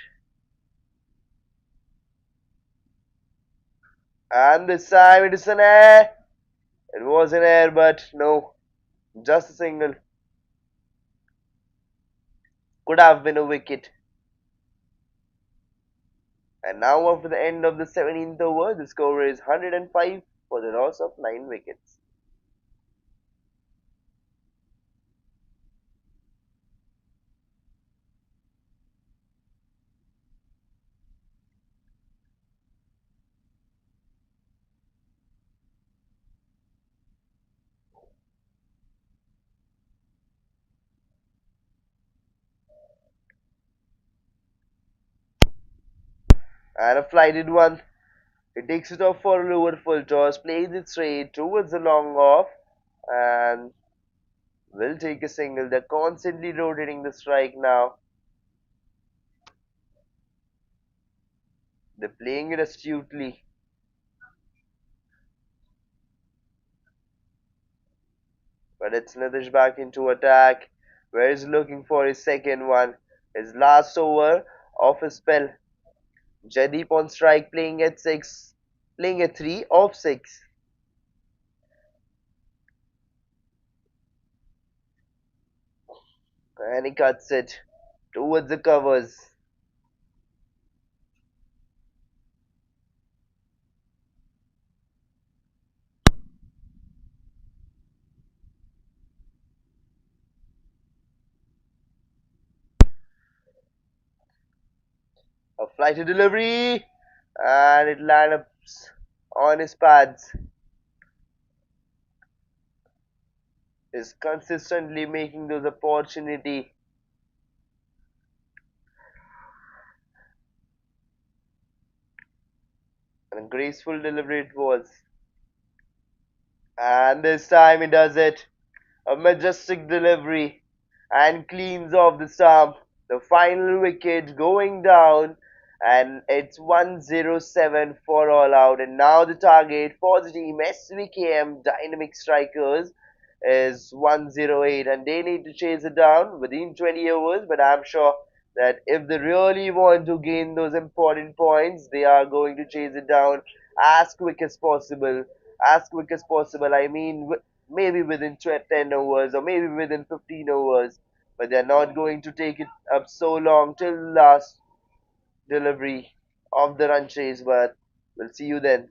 And this time it is an air. It was an air, but no, just a single. Could have been a wicket. And now, after the end of the 17th over, the score is 105 for the loss of 9 wickets. And a flighted one. He takes it off for a lower full toss, plays it straight towards the long off, and will take a single. They're constantly rotating the strike now. They're playing it astutely. But it's Nitish back into attack, where he's looking for his second one. His last over of his spell. Jaideep on strike, playing at 6, playing at 3 off 6. And he cuts it towards the covers. A flighty delivery, and it lands on his pads. Is consistently making those opportunity, and a graceful delivery it was. And this time he does it. A majestic delivery and cleans off the stump. The final wicket going down, and it's 107 for all out. And now the target for the team SVKM Dynamic Strikers is 108, and they need to chase it down within 20 overs. But I'm sure that if they really want to gain those important points, they are going to chase it down as quick as possible. As quick as possible, I mean, maybe within 10 overs or maybe within 15 overs, but they're not going to take it up so long till last delivery of the run chase. But we'll see you then.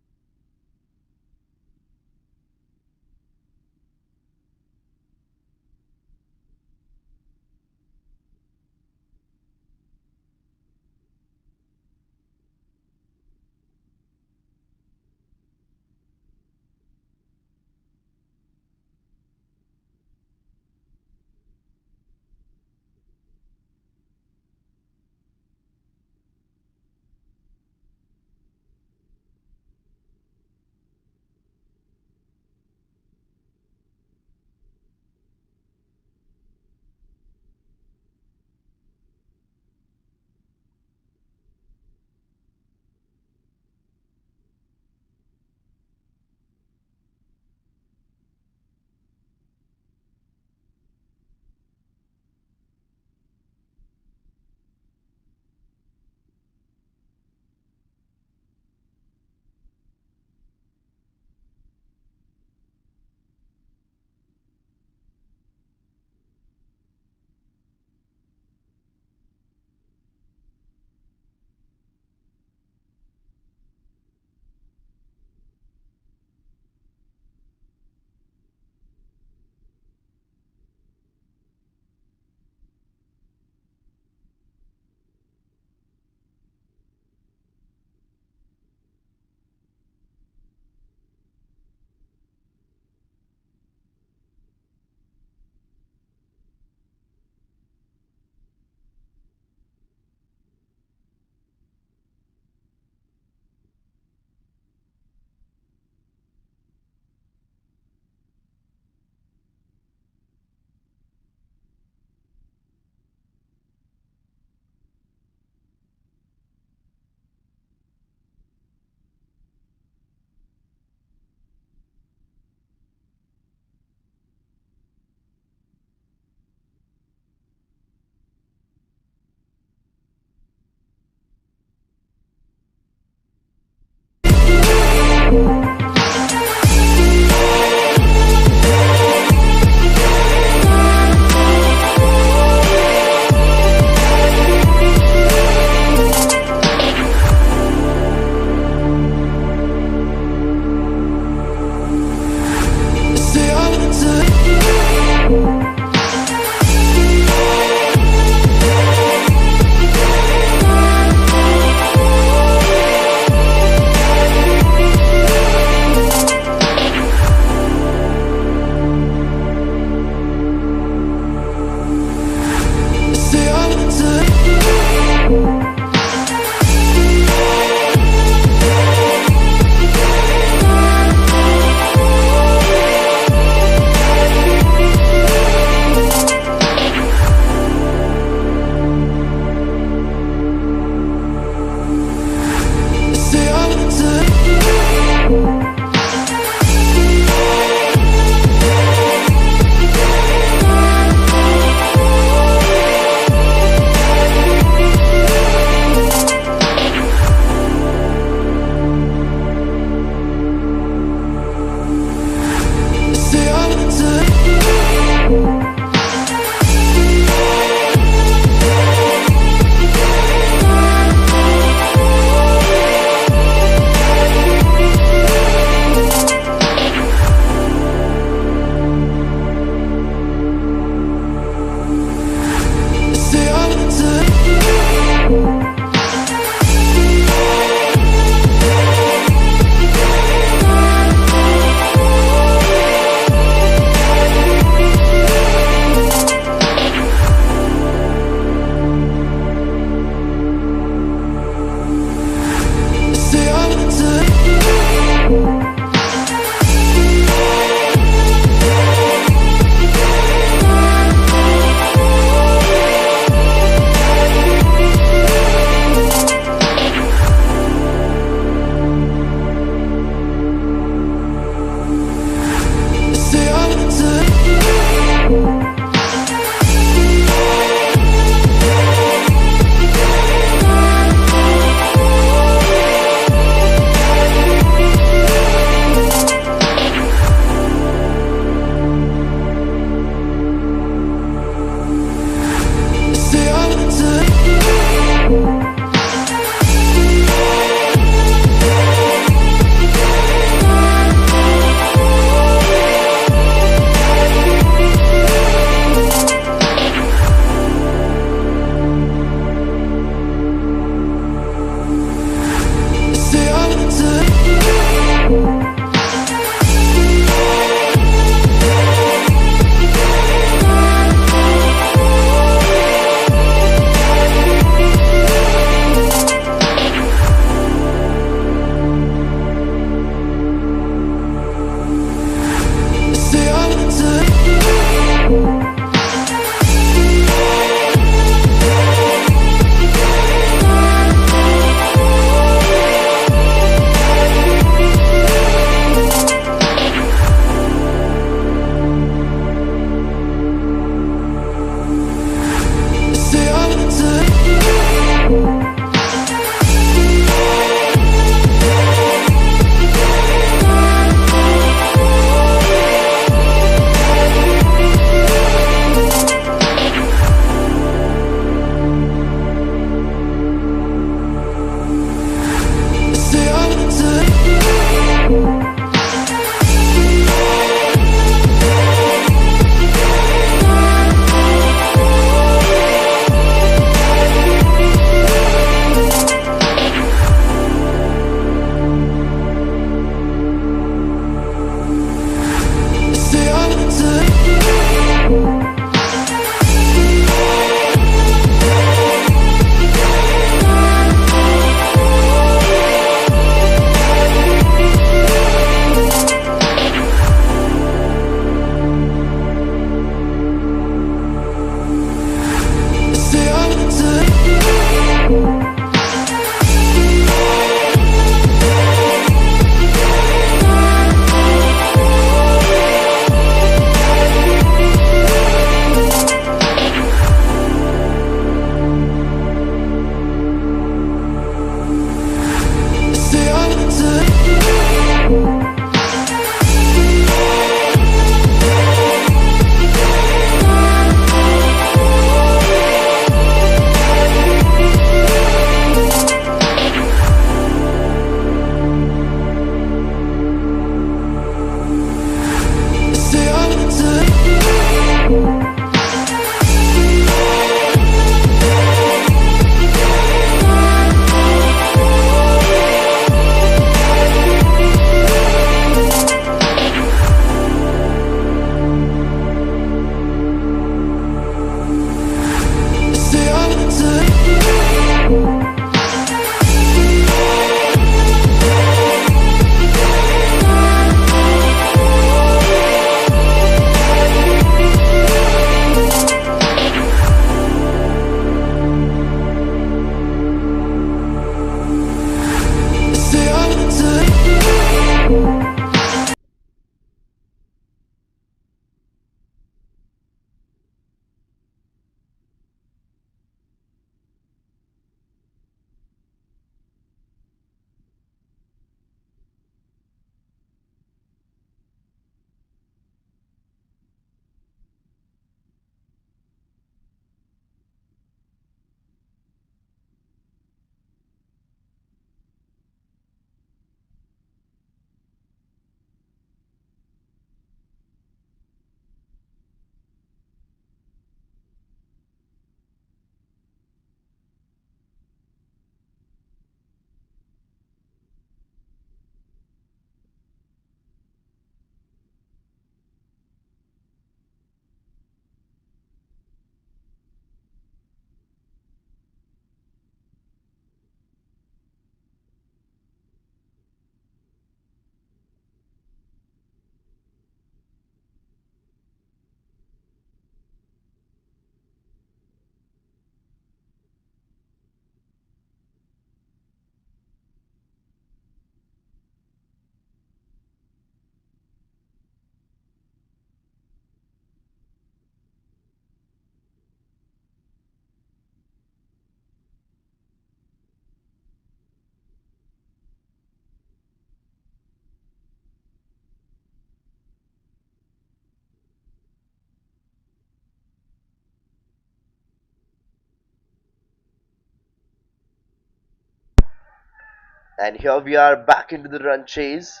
And here we are back into the run chase.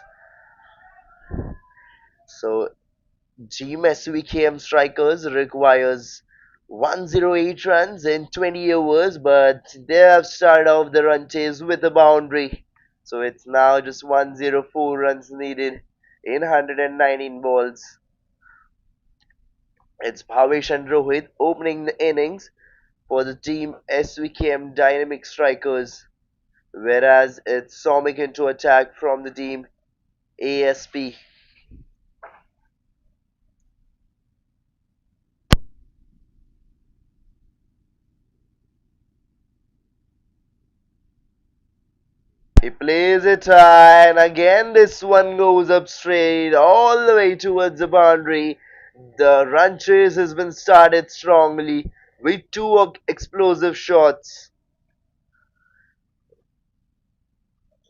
So Team SVKM Strikers requires 108 runs in 20 overs, but they have started off the run chase with a boundary. So it's now just 104 runs needed in 119 balls. It's Bhavesh and Rohit opening the innings for the team SVKM Dynamic Strikers, whereas it's Somik into attack from the team ASP. He plays it high, and again this one goes up straight all the way towards the boundary. The run chase has been started strongly with two explosive shots.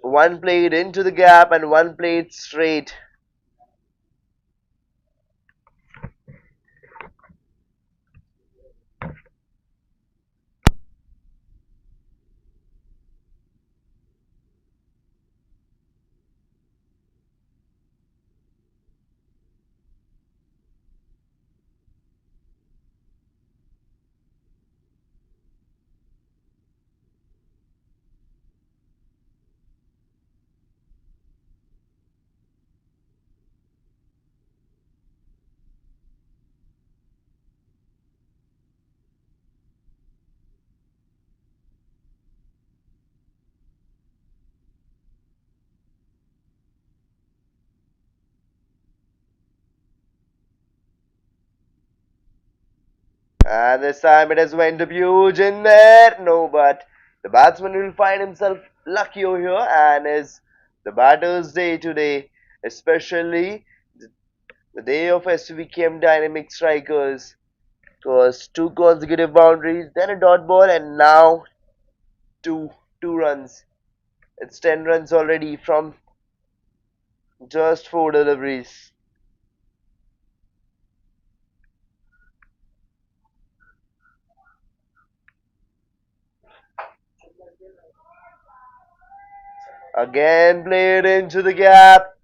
One played into the gap and one played straight. And this time it has went up huge in there. No, but the batsman will find himself lucky over here and is the batter's day today, especially the day of SVKM Dynamic Strikers. It was two consecutive boundaries, then a dot ball, and now two two runs. It's 10 runs already from just four deliveries. Again played into the gap,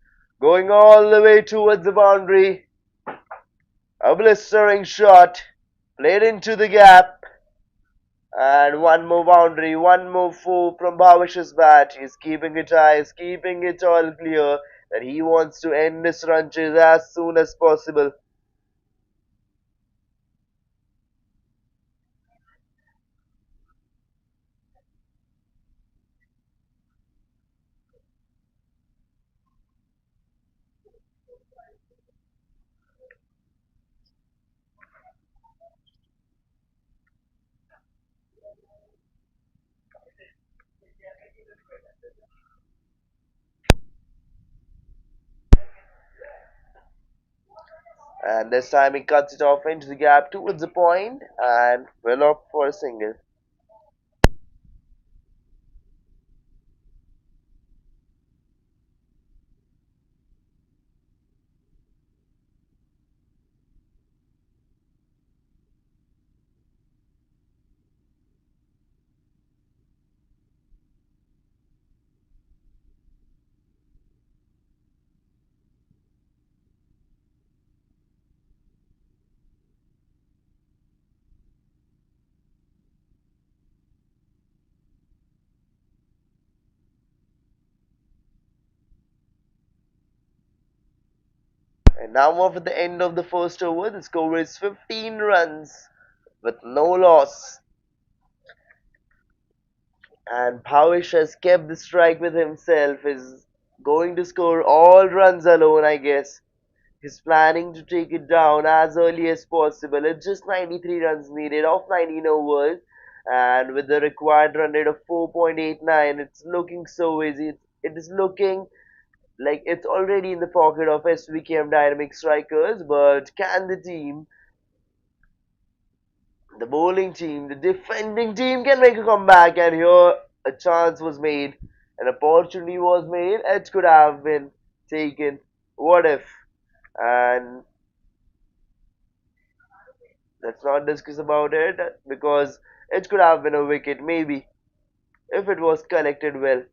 going all the way towards the boundary. A blistering shot, played into the gap, and one more boundary, one more four from Bhavish's bat. He's keeping it high, he's keeping it all clear that he wants to end this run chase as soon as possible. And this time he cuts it off into the gap towards the point and will opt for a single. And now over the end of the first over, the score is 15 runs with no loss. And Bhavish has kept the strike with himself, is going to score all runs alone, I guess. He's planning to take it down as early as possible. It's just 93 runs needed off 19 overs. And with the required run rate of 4.89, it's looking so easy. It is looking like it's already in the pocket of SVKM Dynamic Strikers. But can the bowling team, the defending team can make a comeback? And here a chance was made, an opportunity was made. It could have been taken. What if? And let's not discuss about it because it could have been a wicket maybe if it was collected well.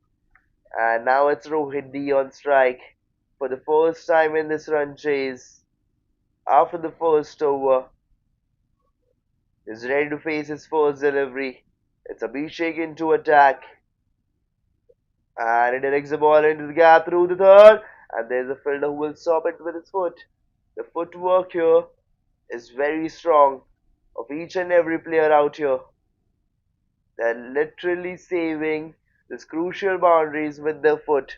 And now it's Rohit D on strike for the first time in this run chase. After the first over, is ready to face his first delivery. It's Abhishek into attack. And he directs the ball into the gap through the third. And there's a fielder who will stop it with his foot. The footwork here is very strong of each and every player out here. They're literally saving these crucial boundaries with their foot.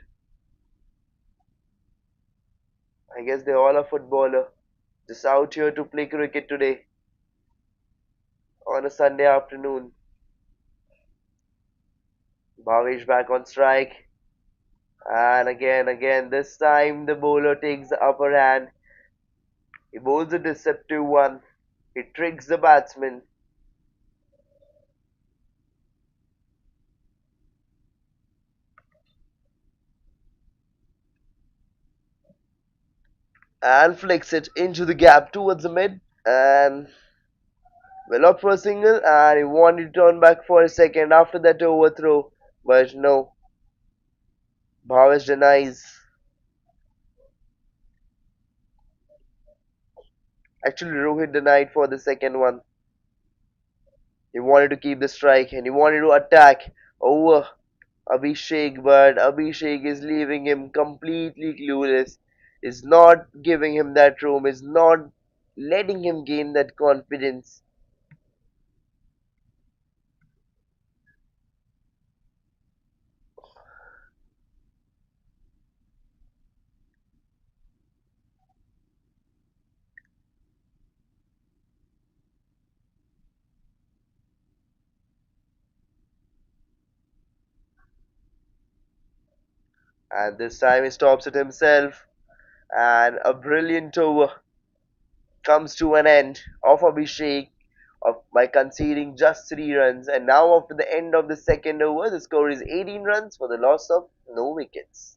I guess they all are footballer. Just out here to play cricket today on a Sunday afternoon. Bhavesh back on strike. And again, this time the bowler takes the upper hand. He bowls a deceptive one. He tricks the batsman. And flicks it into the gap towards the mid. And well up for a single. And he wanted to turn back for a second after that overthrow. But no. Bhavesh denies. Actually, Rohit denied for the second one. He wanted to keep the strike and he wanted to attack over Abhishek, but Abhishek is leaving him completely clueless. Is not giving him that room, is not letting him gain that confidence. And this time he stops it himself. And a brilliant over comes to an end of Abhishek by conceding just 3 runs. And now, after the end of the second over, the score is 18 runs for the loss of no wickets.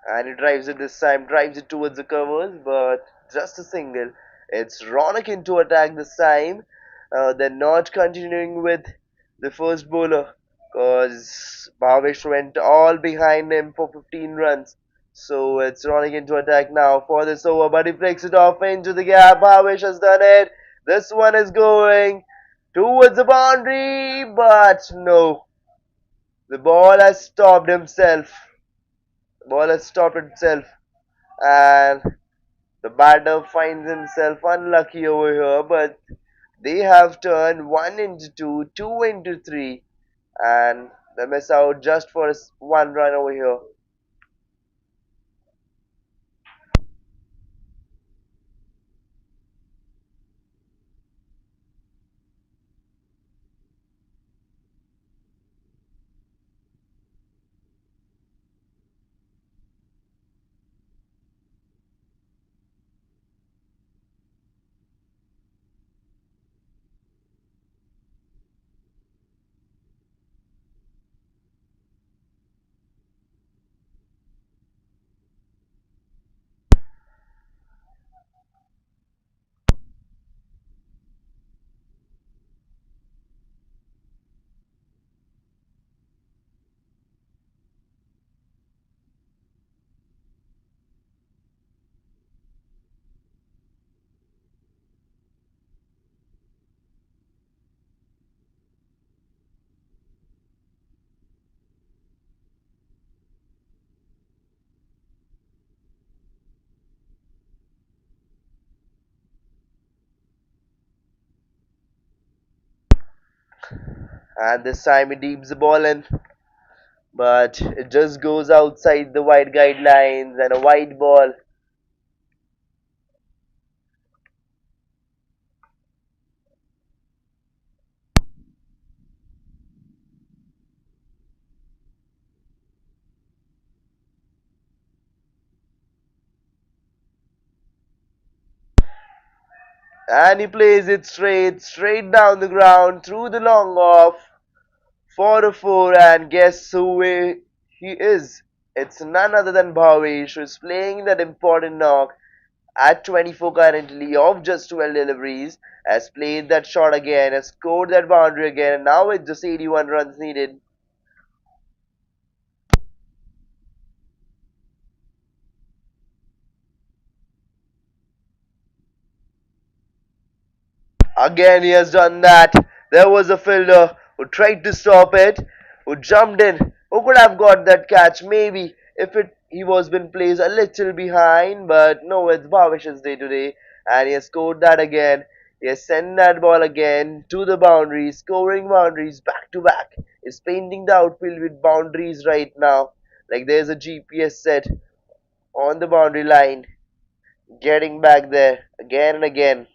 And he drives it this time, drives it towards the covers, but just a single. It's Ronak into attack this time. They're not continuing with the first bowler because Bhavesh went all behind him for 15 runs. So it's Ronak into attack now for this over, but he flicks it off into the gap. Bhavesh has done it. This one is going towards the boundary, but no. The ball has stopped himself. The ball has stopped itself, and the batter finds himself unlucky over here. But they have turned 1 into 2, 2 into 3, and they miss out just for 1 run over here. And this time he deeps the ball in, but it just goes outside the wide guidelines and a wide ball. And he plays it straight down the ground through the long off for a four. And guess who he is? It's none other than Bhavesh, who is playing that important knock at 24 currently of just 12 deliveries, has played that shot again, has scored that boundary again, and now it's just 81 runs needed. Again, he has done that. There was a fielder who tried to stop it, who jumped in, who could have got that catch maybe if he was been placed a little behind, but no, it's Bhavish's day today, and he has scored that again. He has sent that ball again to the boundary, scoring boundaries back to back. He's painting the outfield with boundaries right now. Like there's a GPS set on the boundary line, getting back there again and again.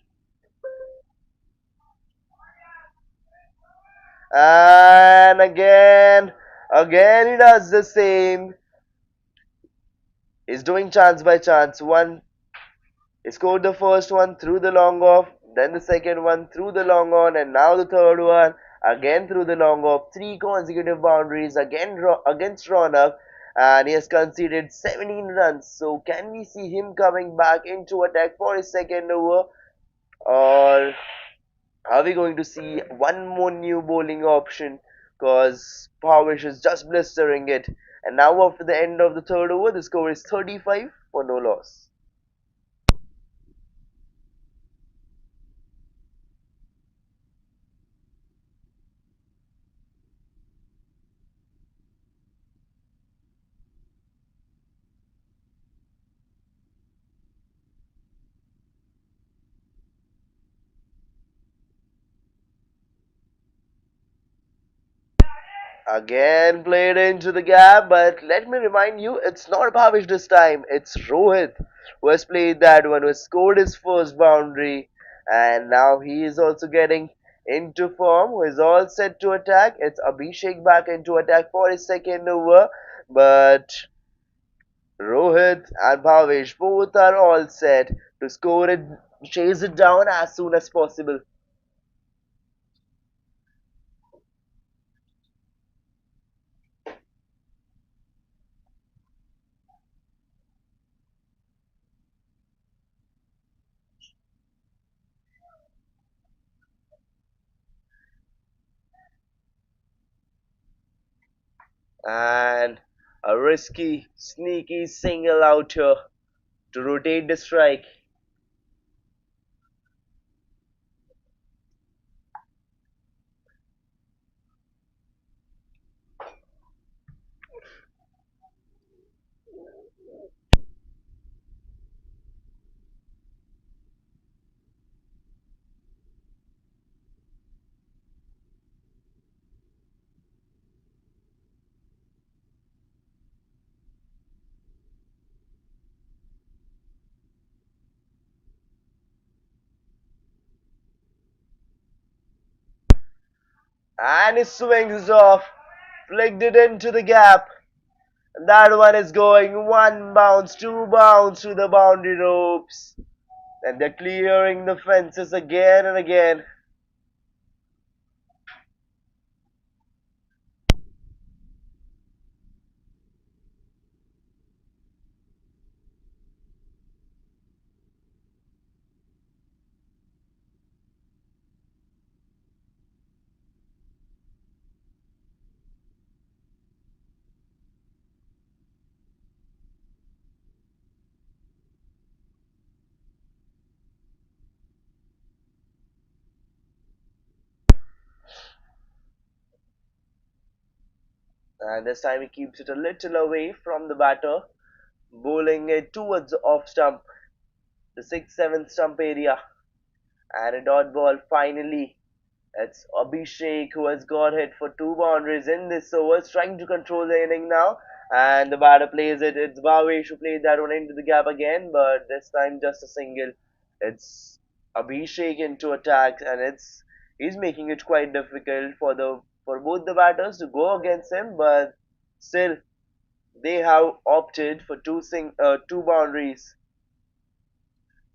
And again he does the same. He's doing chance by chance. He scored the first one through the long off, then the second one through the long on, and now the third one again through the long off. Three consecutive boundaries again against Ronak, and he has conceded 17 runs. So can we see him coming back into attack for his second over, or are we going to see one more new bowling option? Because Pavish is just blistering it. And now, after the end of the third over, the score is 35 for no loss. Again played into the gap, but let me remind you, it's not Bhavish this time. It's Rohit who has played that one, who has scored his first boundary, and now he is also getting into form, who is all set to attack. It's Abhishek back into attack for his second over, but Rohit and Bhavesh both are all set to score it, chase it down as soon as possible. And a risky, sneaky single out here to rotate the strike. And he swings off, flicked it into the gap. That one is going one bounce, two bounce to the boundary ropes. And they're clearing the fences again and again. And this time he keeps it a little away from the batter, bowling it towards the off stump, the 6th, 7th stump area. And a dot ball finally It's Abhishek who has got hit for two boundaries in this over, trying to control the inning now. And the batter plays it. It's Bhavesh who played that one into the gap again, but this time just a single. It's Abhishek into attack, and he's making it quite difficult for both the batters to go against him. But still, they have opted for two boundaries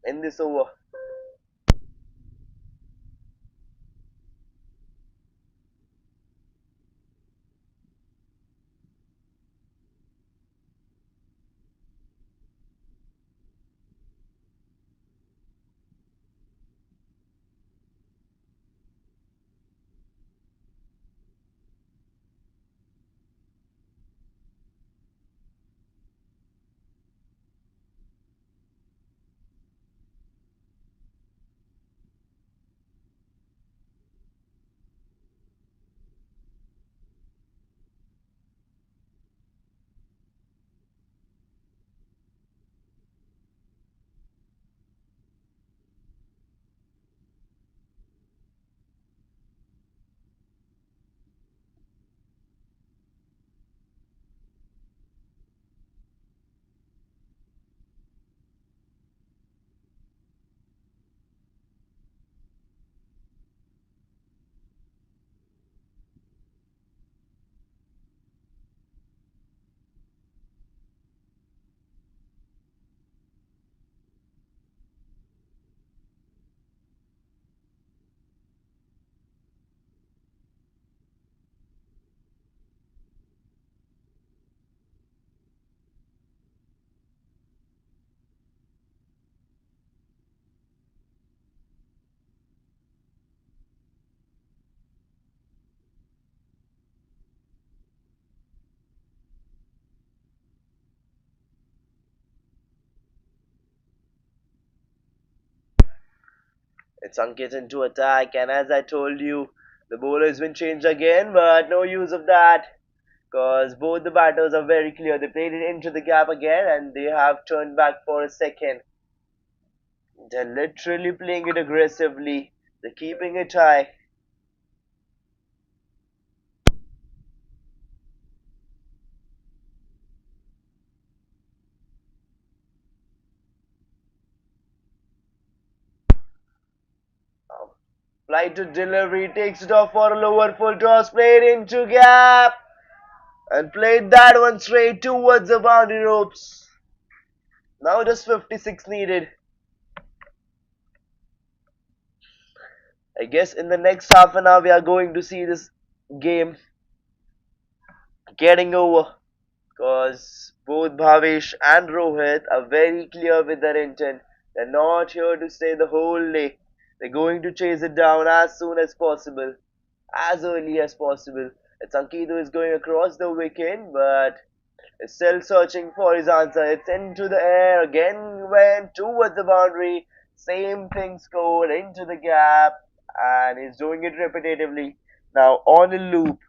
in this over. It's Ankit into attack, and as I told you, the bowler has been changed again, but no use of that, because both the batters are very clear. They played it into the gap again, and they have turned back for a second. They're literally playing it aggressively. They're keeping it high. Flight to delivery takes it off for a lower full toss, played into gap, and played that one straight towards the boundary ropes. Now just 56 needed. I guess in the next half an hour we are going to see this game getting over, because both Bhavesh and Rohit are very clear with their intent. They're not here to stay the whole day. They're going to chase it down as soon as possible, as early as possible. It's Ankit who is going across the wicket, but is still searching for his answer. It's into the air again, went towards the boundary. Same thing scored into the gap, and he's doing it repetitively. Now on a loop.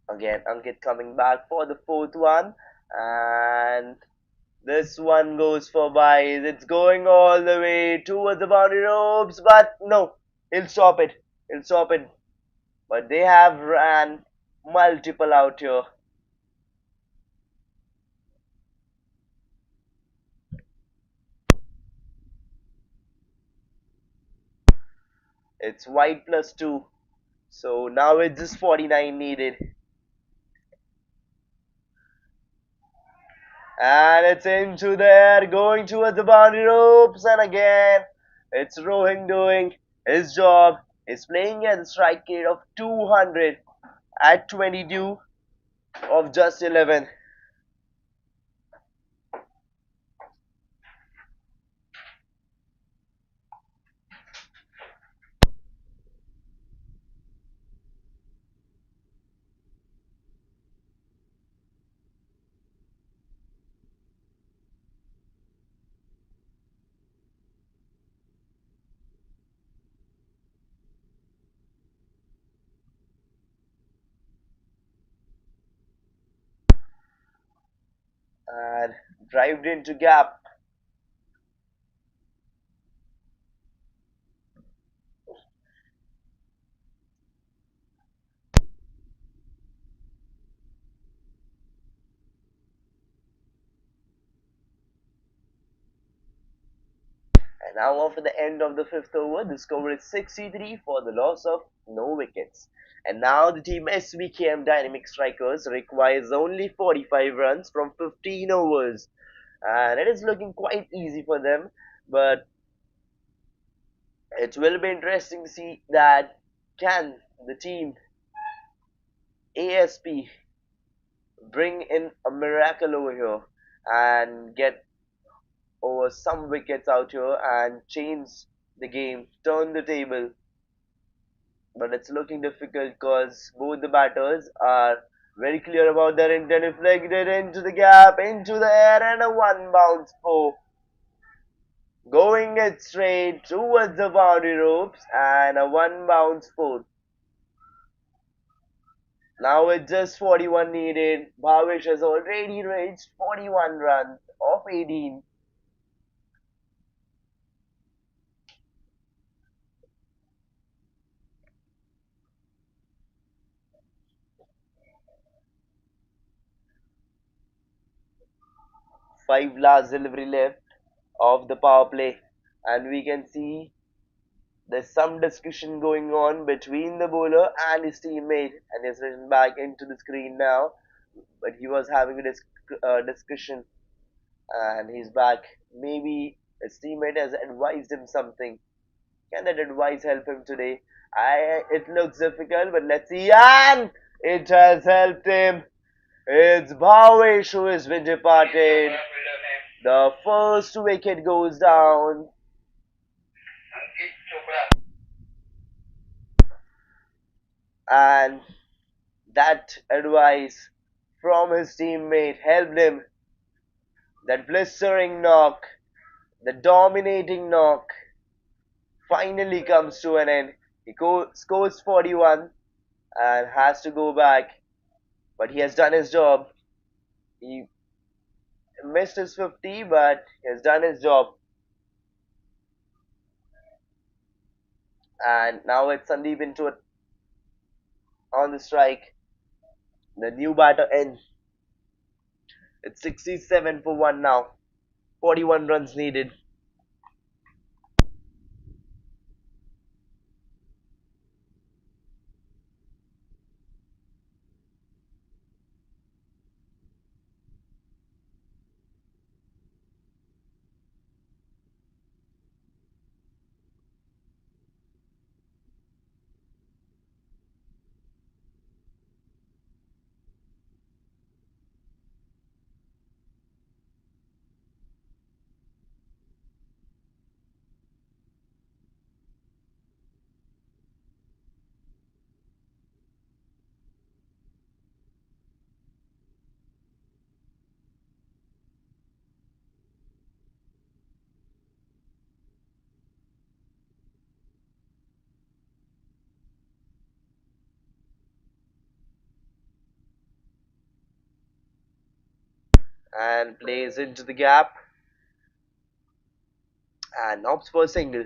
Again, Ankit coming back for the fourth one, and this one goes for byes. It's going all the way towards the boundary ropes, but no, he'll stop it. He'll stop it. But they have ran multiple out here. It's white plus two. So now it's just 49 needed. And it's into there, going towards the boundary ropes, and again, it's Rohing doing his job. He's playing at a strike rate of 200 at 22 of just 11. and drived into gap. And now after the end of the fifth over, the score is 63 for the loss of no wickets. And now the team SVKM Dynamic Strikers requires only 45 runs from 15 overs. And it is looking quite easy for them, but it will be interesting to see that can the team ASP bring in a miracle over here and get over some wickets out here and change the game, turn the table. But it's looking difficult because both the batters are very clear about their intent. Deflected into the gap, into the air, and a one bounce four. Going it straight towards the boundary ropes and a one bounce four. Now it's just 41 needed. Bhavish has already reached 41 runs of 18. Five last delivery left of the power play, and we can see there's some discussion going on between the bowler and his teammate, and he's written back into the screen now. But he was having a discussion, and he's back. Maybe his teammate has advised him something. Can that advice help him today? It looks difficult, but let's see. And it has helped him. It's Bhavesh who has been departed. The first wicket goes down, and that advice from his teammate helped him. That blistering knock, the dominating knock, finally comes to an end. He scores 41 and has to go back, but he has done his job. He missed his 50, but he has done his job. And now it's Sandeep into it on the strike. The new batter ends. It's 67 for 1 now. 41 runs needed. And plays into the gap and opts for a single.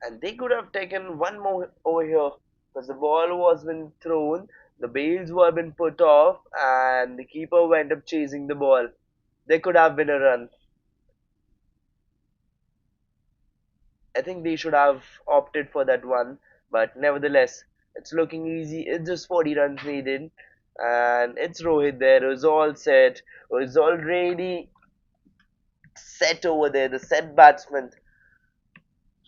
And they could have taken one more over here because the ball was been thrown, the bails were been put off, and the keeper went up chasing the ball. There could have been a run. I think they should have opted for that one, but nevertheless, it's looking easy. It's just 40 runs needed, and it's Rohit there who's all set, who's already set over there, the set batsman,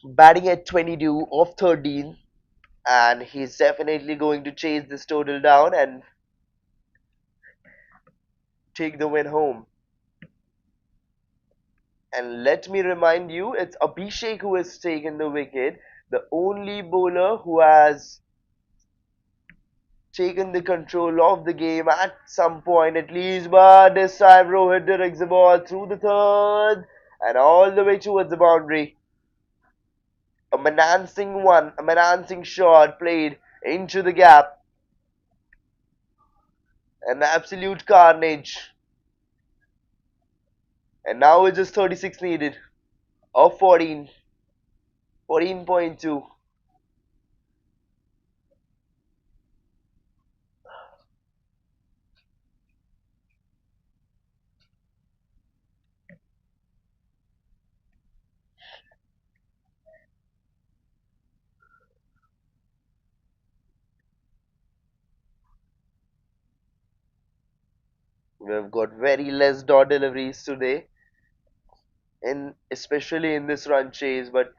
batting at 22 of 13, and he's definitely going to chase this total down and take the win home. And let me remind you, it's Abhishek who has taken the wicket, the only bowler who has taken the control of the game at some point at least. But this time Rohit directs the ball through the third and all the way towards the boundary. A menacing one, a menacing shot played into the gap. An absolute carnage. And now it's just 36 needed. Of 14. 14.2. We've got very less dot deliveries today, in especially in this run chase. But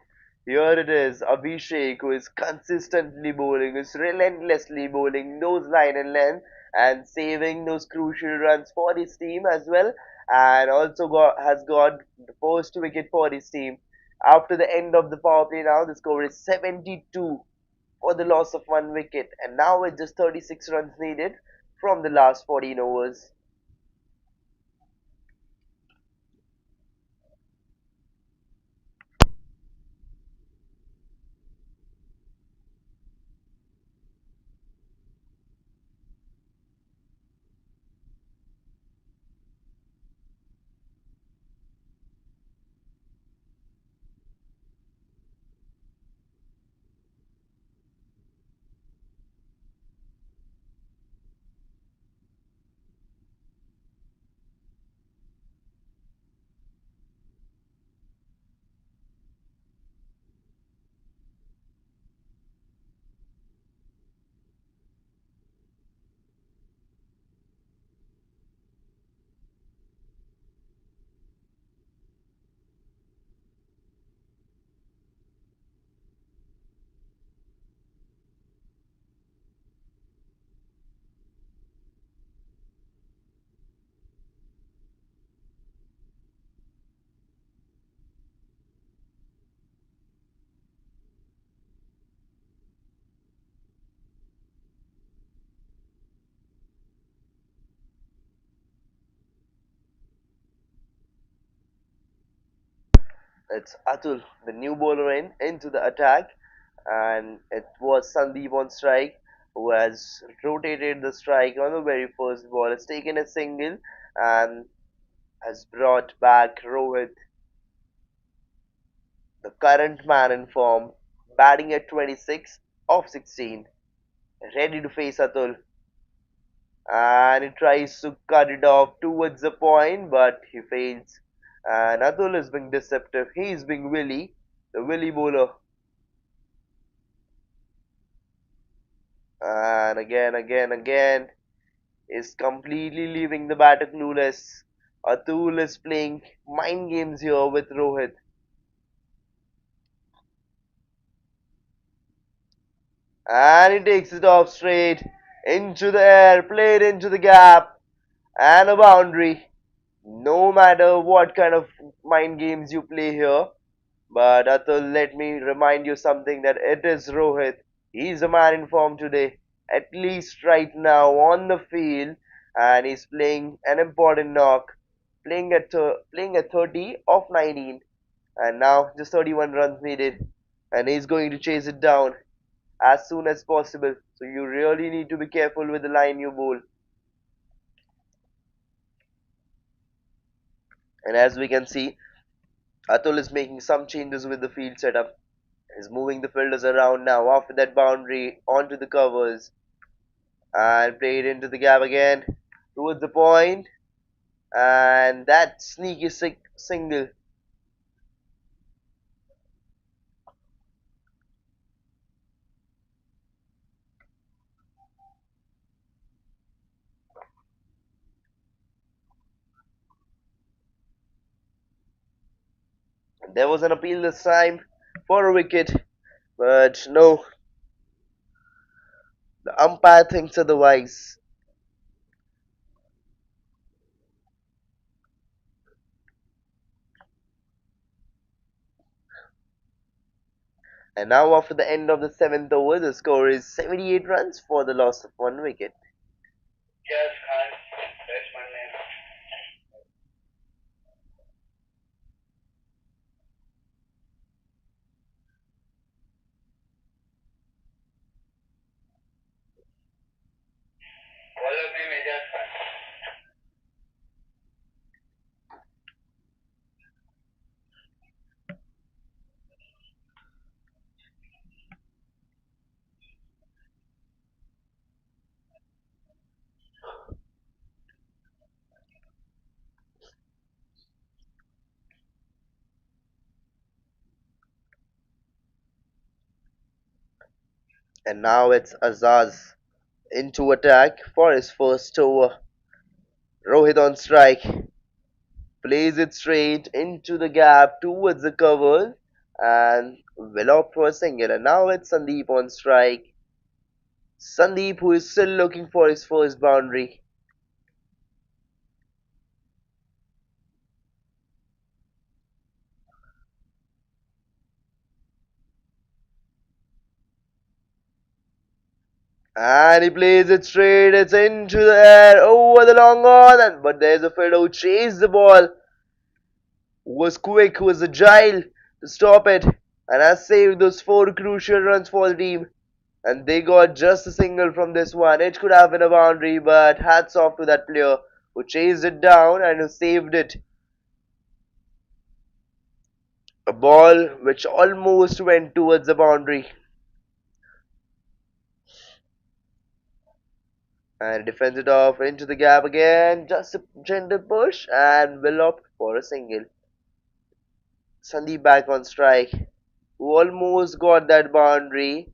here it is, Abhishek, who is consistently bowling, is relentlessly bowling those line and length and saving those crucial runs for his team as well, and also has got the first wicket for his team. After the end of the power play, now the score is 72 for the loss of one wicket, and now it's just 36 runs needed from the last 14 overs. It's Atul, the new bowler into the attack, and it was Sandeep on strike who has rotated the strike on the very first ball, has taken a single and has brought back Rohit, the current man in form, batting at 26 of 16, ready to face Atul. And he tries to cut it off towards the point, but he fails. And Atul is being deceptive. He is being Willy, the Willy bowler. And again, is completely leaving the batter clueless. Atul is playing mind games here with Rohit. And he takes it off straight into the air, played into the gap, and a boundary. No matter what kind of mind games you play here, but Atul, let me remind you something that it is Rohit. He's a man in form today, at least right now on the field, and he's playing an important knock, playing at 30 of 19, and now just 31 runs needed, and he's going to chase it down as soon as possible. So you really need to be careful with the line you bowl. And as we can see, Atul is making some changes with the field setup. He's moving the fielders around now after that boundary onto the covers and played into the gap again towards the point, and that sneaky single. There was an appeal this time for a wicket, but no, the umpire thinks otherwise. And now, after the end of the seventh over, the score is 78 runs for the loss of one wicket. Yes, that's my name. Bowler name Ejaz Khan. And now it's Azaz into attack for his first over. Rohit on strike, plays it straight into the gap towards the cover and will opt for a single. And now it's Sandeep on strike. Sandeep, who is still looking for his first boundary. And he plays it straight. It's into the air over the long on. But there's a fielder who chased the ball, who was quick, who was agile to stop it, and has saved those four crucial runs for the team. And they got just a single from this one. It could have been a boundary, but hats off to that player who chased it down and who saved it. A ball which almost went towards the boundary. And defends it off into the gap again. Just a gentle push and will opt for a single. Sandeep back on strike, who almost got that boundary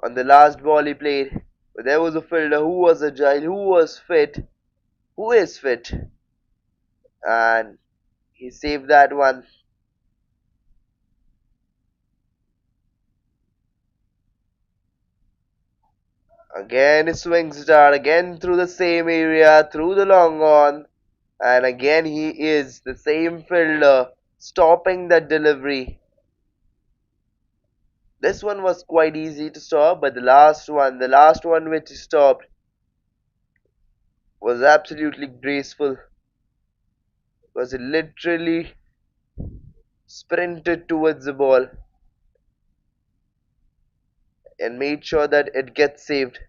on the last ball he played. But there was a fielder who was agile, who was fit, who is fit, and he saved that one. Again, he swings it out again through the same area, through the long on, and again he is the same fielder stopping that delivery. This one was quite easy to stop, but the last one which he stopped was absolutely graceful because he literally sprinted towards the ball and made sure that it gets saved.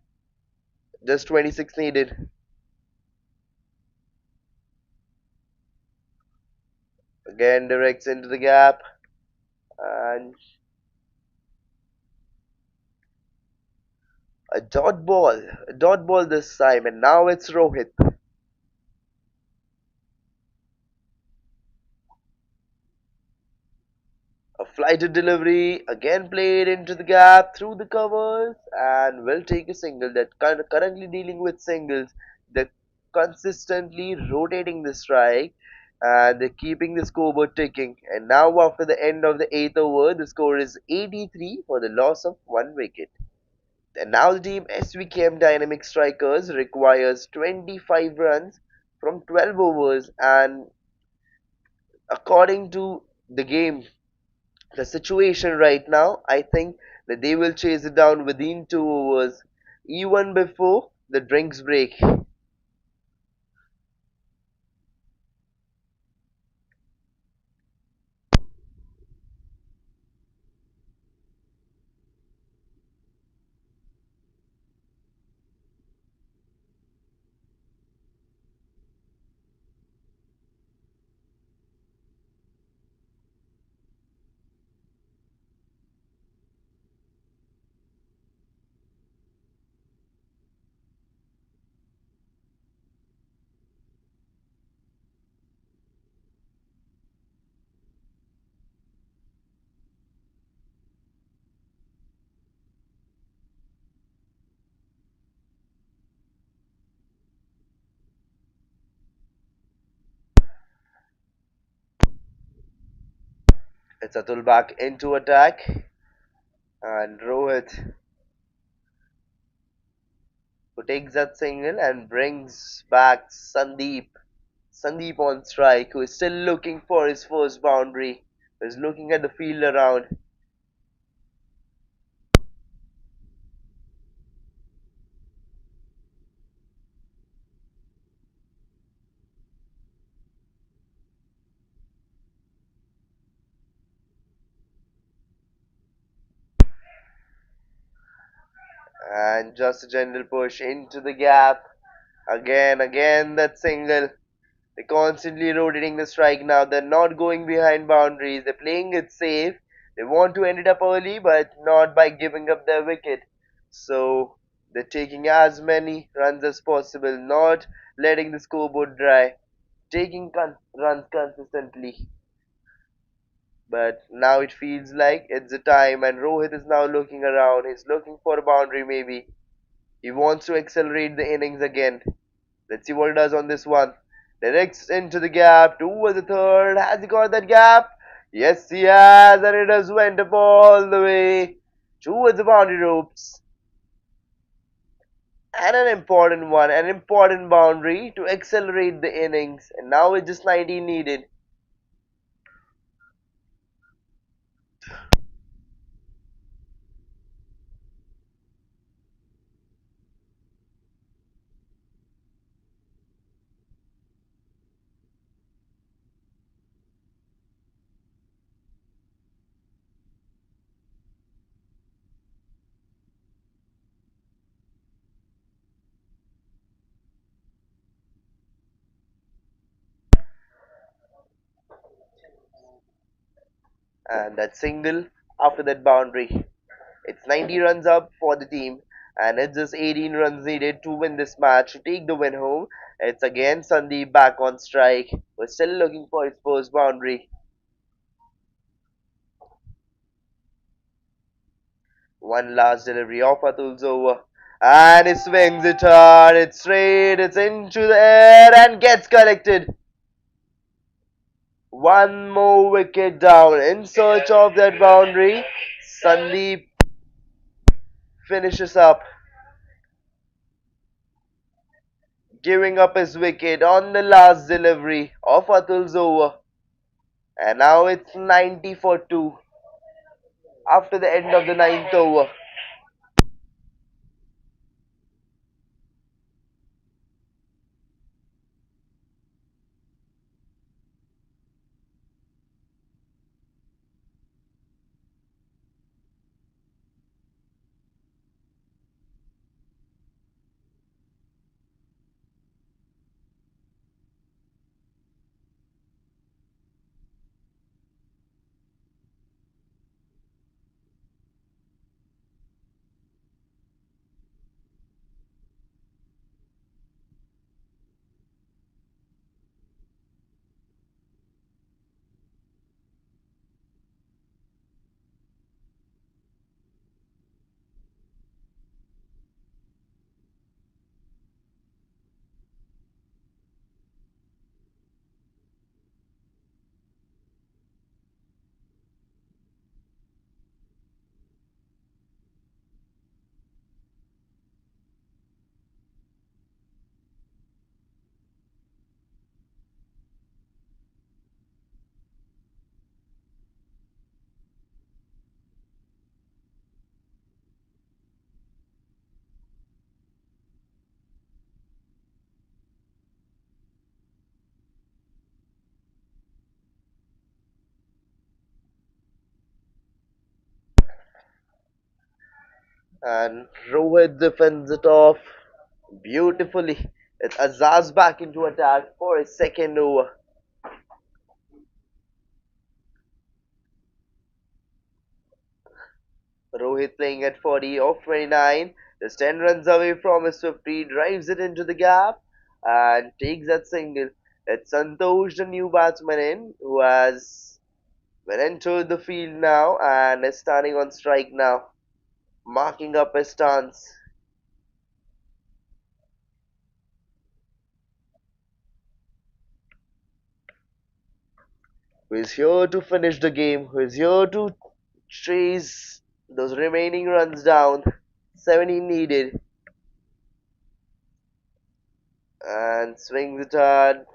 Just 26 needed. Again directs into the gap and a dot ball this time, and now it's Rohit. A flighted delivery again played into the gap through the covers and will take a single. That currently dealing with singles. They're consistently rotating the strike and they're keeping the scoreboard ticking. And now after the end of the eighth over, the score is 83 for the loss of one wicket. And now the team SVKM Dynamic Strikers requires 25 runs from 12 overs, and according to the game, the situation right now, I think that they will chase it down within 2 overs, even before the drinks break. It's Atul back into attack, and Rohit, who takes that single and brings back Sandeep. Sandeep on strike, who is still looking for his first boundary, who is looking at the field around. And just a gentle push into the gap. Again, that single. They're constantly rotating the strike now. They're not going behind boundaries. They're playing it safe. They want to end it up early, but not by giving up their wicket. So they're taking as many runs as possible, not letting the scoreboard dry, taking runs consistently. But now it feels like it's the time, and Rohit is now looking around. He's looking for a boundary, maybe. He wants to accelerate the innings again. Let's see what he does on this one. Directs into the gap towards the third. Has he got that gap? Yes, he has, and it has went up all the way towards the boundary ropes. And an important one, an important boundary to accelerate the innings. And now it's just 19 needed. And that single after that boundary. It's 90 runs up for the team, and it's just 18 runs needed to win this match to take the win home. It's again Sandeep back on strike. We're still looking for his first boundary. One last delivery of Atul's over. And he swings it hard. It's straight. It's into the air and gets collected. One more wicket down in search of that boundary. Sandeep finishes up, giving up his wicket on the last delivery of Atul's over. And now it's 90 for 2 after the end of the ninth over. And Rohit defends it off beautifully. It's Azaz back into attack for his second over. Rohit playing at 40 of 29. Just 10 runs away from his 50. Drives it into the gap and takes that single. It's Santosh, the new batsman in, who has entered the field now and is standing on strike now, marking up his stance. Who is here to finish the game? Who is here to chase those remaining runs down? 17 needed. And swings it hard.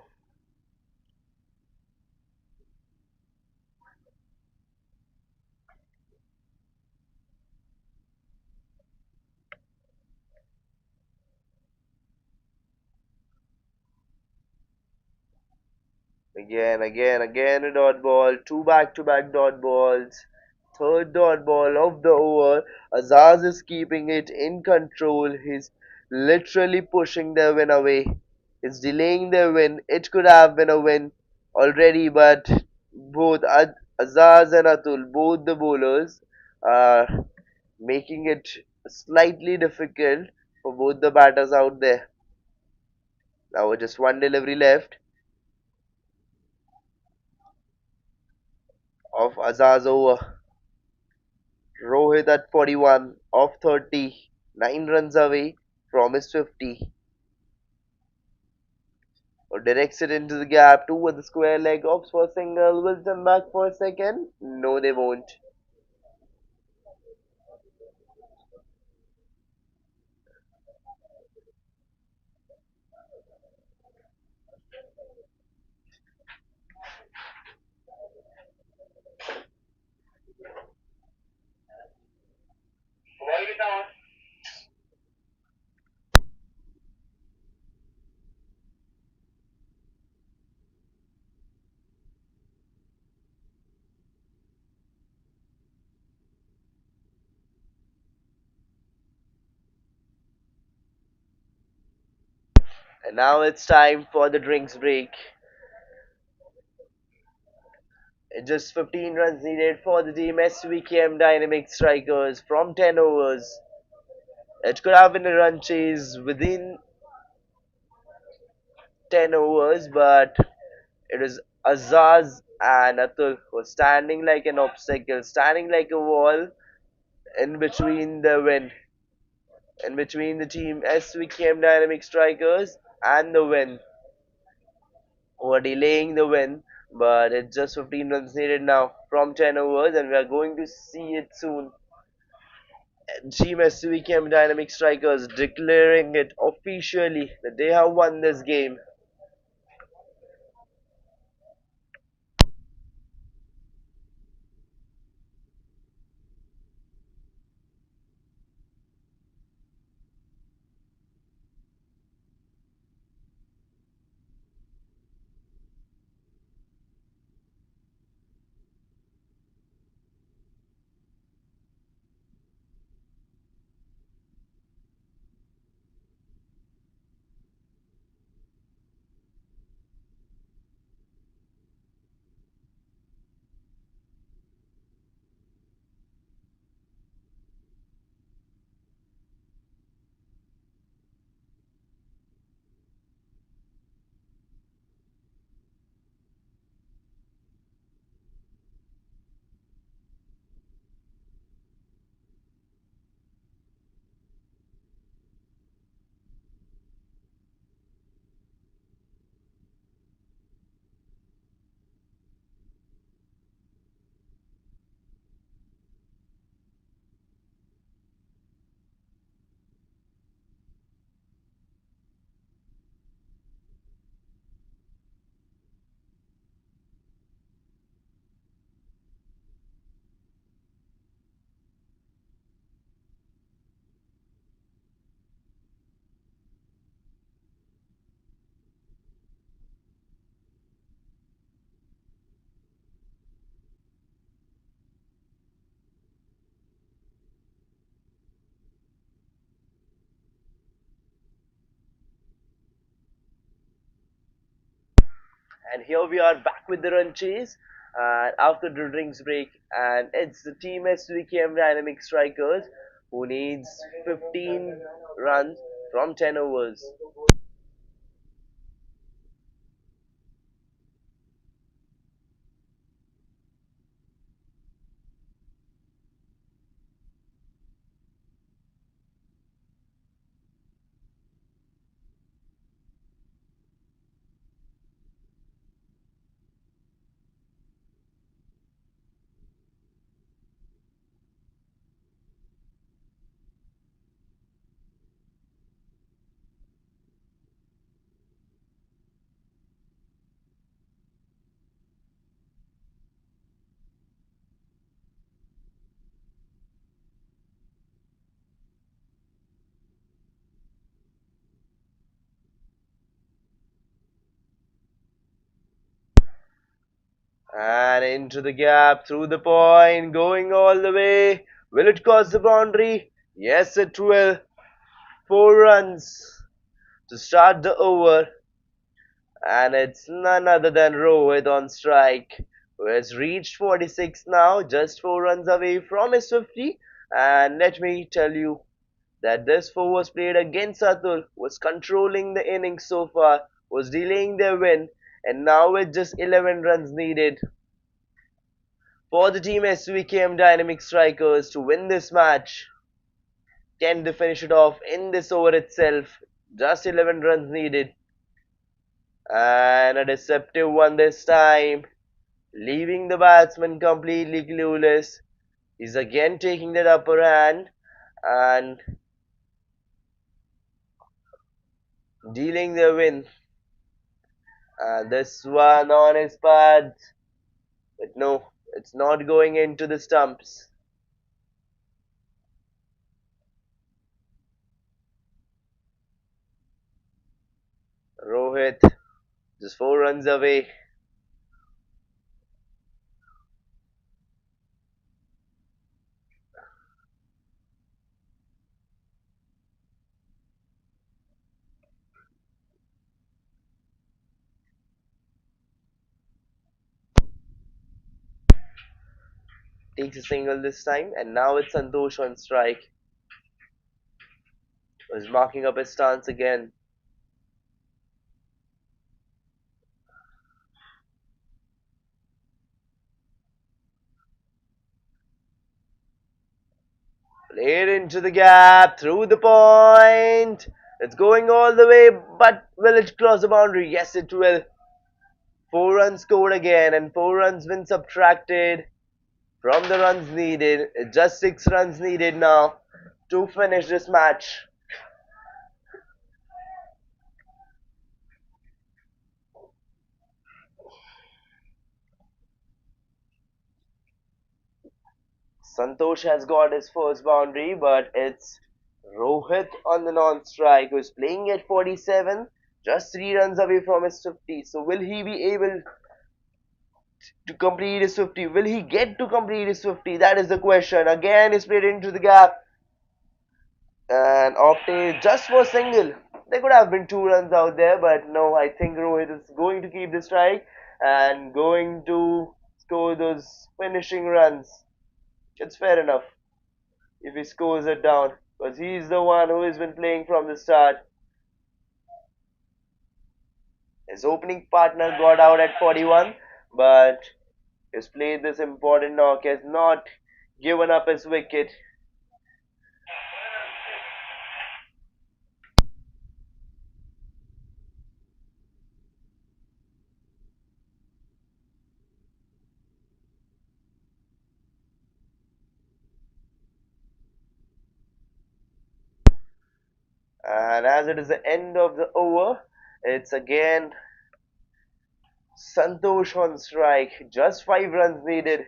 Again a dot ball. Two back to back dot balls. Third dot ball of the over. Azaz is keeping it in control. He's literally pushing their win away. He's delaying their win. It could have been a win already, but both Azaz and Atul, both the bowlers, are making it slightly difficult for both the batters out there. Now just one delivery left. of Azaz over. Rohit at 41 of 30, 9 runs away from his 50. Or directs it into the gap toward the square leg, opts for a single, will them back for a second? No, they won't. And now it's time for the drinks break. Just 15 runs needed for the team SVKM Dynamic Strikers from 10 overs. It could have been a run chase within 10 overs, but it was Azaz and Atul were standing like an obstacle, standing like a wall in between the wind, in between the team SVKM Dynamic Strikers and the win, who are delaying the win. But it's just 15 runs needed now from 10 overs, and we are going to see it soon. Jfsc became Dynamic Strikers, declaring it officially that they have won this game. And here we are back with the run chase after the drinks break, and it's the team SVKM Dynamic Strikers who needs 15 runs from 10 overs. And into the gap, through the point, going all the way. Will it cross the boundary? Yes, it will. 4 runs to start the over, and it's none other than Rohit on strike, who has reached 46 now, just 4 runs away from his 50. And let me tell you that this 4 was played against Atul, was controlling the innings so far, was delaying their win, and now with just 11 runs needed For the team SVKM Dynamic Strikers to win this match, can they finish it off in this over itself? Just 11 runs needed. And a deceptive one this time, leaving the batsman completely clueless. He's again taking that upper hand and dealing the win. And this one on his pad. But no, it's not going into the stumps. Rohit just 4 runs away. Takes a single this time, and now it's Santosh on strike. Was marking up his stance again. Played into the gap, through the point. It's going all the way, but will it cross the boundary? Yes, it will. 4 runs scored again, and 4 runs been subtracted from the runs needed. Just 6 runs needed now to finish this match. Santosh has got his first boundary, but it's Rohit on the non-strike who's playing at 47, just 3 runs away from his 50. So will he be able to complete his 50? Will he get to complete his 50? That is the question. Again, he's played into the gap and opted just for single. There could have been 2 runs out there, but no, I think Rohit is going to keep the strike and going to score those finishing runs. It's fair enough if he scores it down because he's the one who has been playing from the start. His opening partner got out at 41, but he's played this important knock, has not given up his wicket. And as it is the end of the over, it's again Santosh on strike. Just 5 runs needed.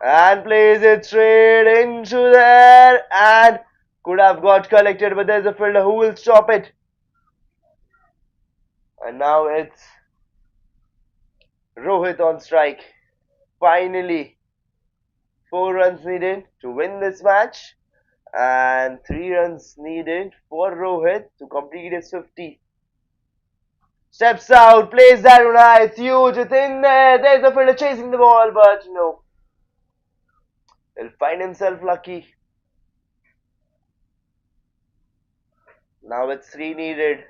And plays it straight into there and could have got collected, but there's a fielder who will stop it. And now it's Rohit on strike. Finally, 4 runs needed to win this match, and 3 runs needed for Rohit to complete his 50. Steps out, plays that one high, it's huge, it's in there. There's a fielder chasing the ball, but no. He'll find himself lucky. Now it's 3 needed.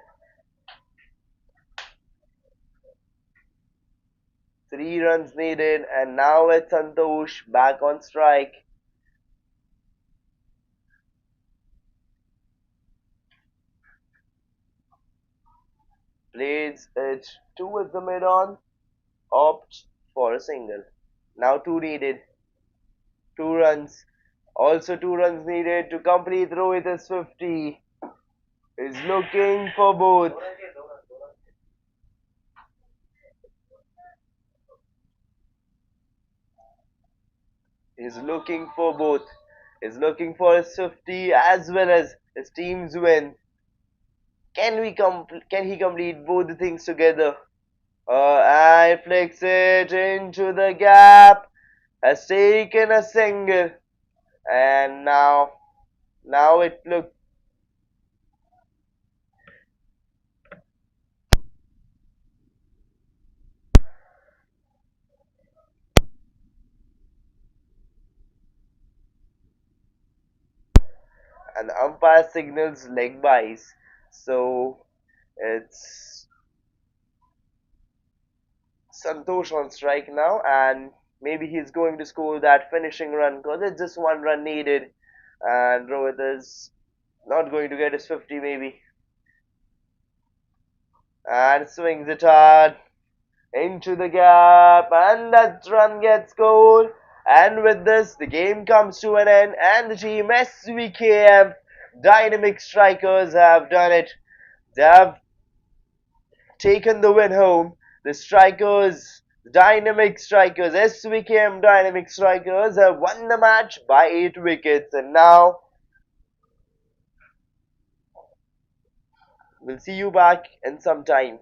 3 runs needed, and now it's Santosh back on strike. Plays it towards the mid on, opts for a single. Now 2 needed. 2 runs. Also 2 runs needed to complete Rohit's 50. He's looking for both. He's looking for both. He's looking for his 50 as well as his team's win. Can he complete both the things together? And flicks it into the gap. Has taken a single. And now it looks and the umpire signals leg byes. So it's Santosh on strike now, and maybe he's going to score that finishing run because it's just one run needed, and Rohit is not going to get his 50 maybe, and swings it hard into the gap, and that run gets scored. And with this, the game comes to an end, and the team SVKM Dynamic Strikers have done it. They have taken the win home. The strikers, Dynamic Strikers, SVKM Dynamic Strikers have won the match by 8 wickets. And now we'll see you back in some time.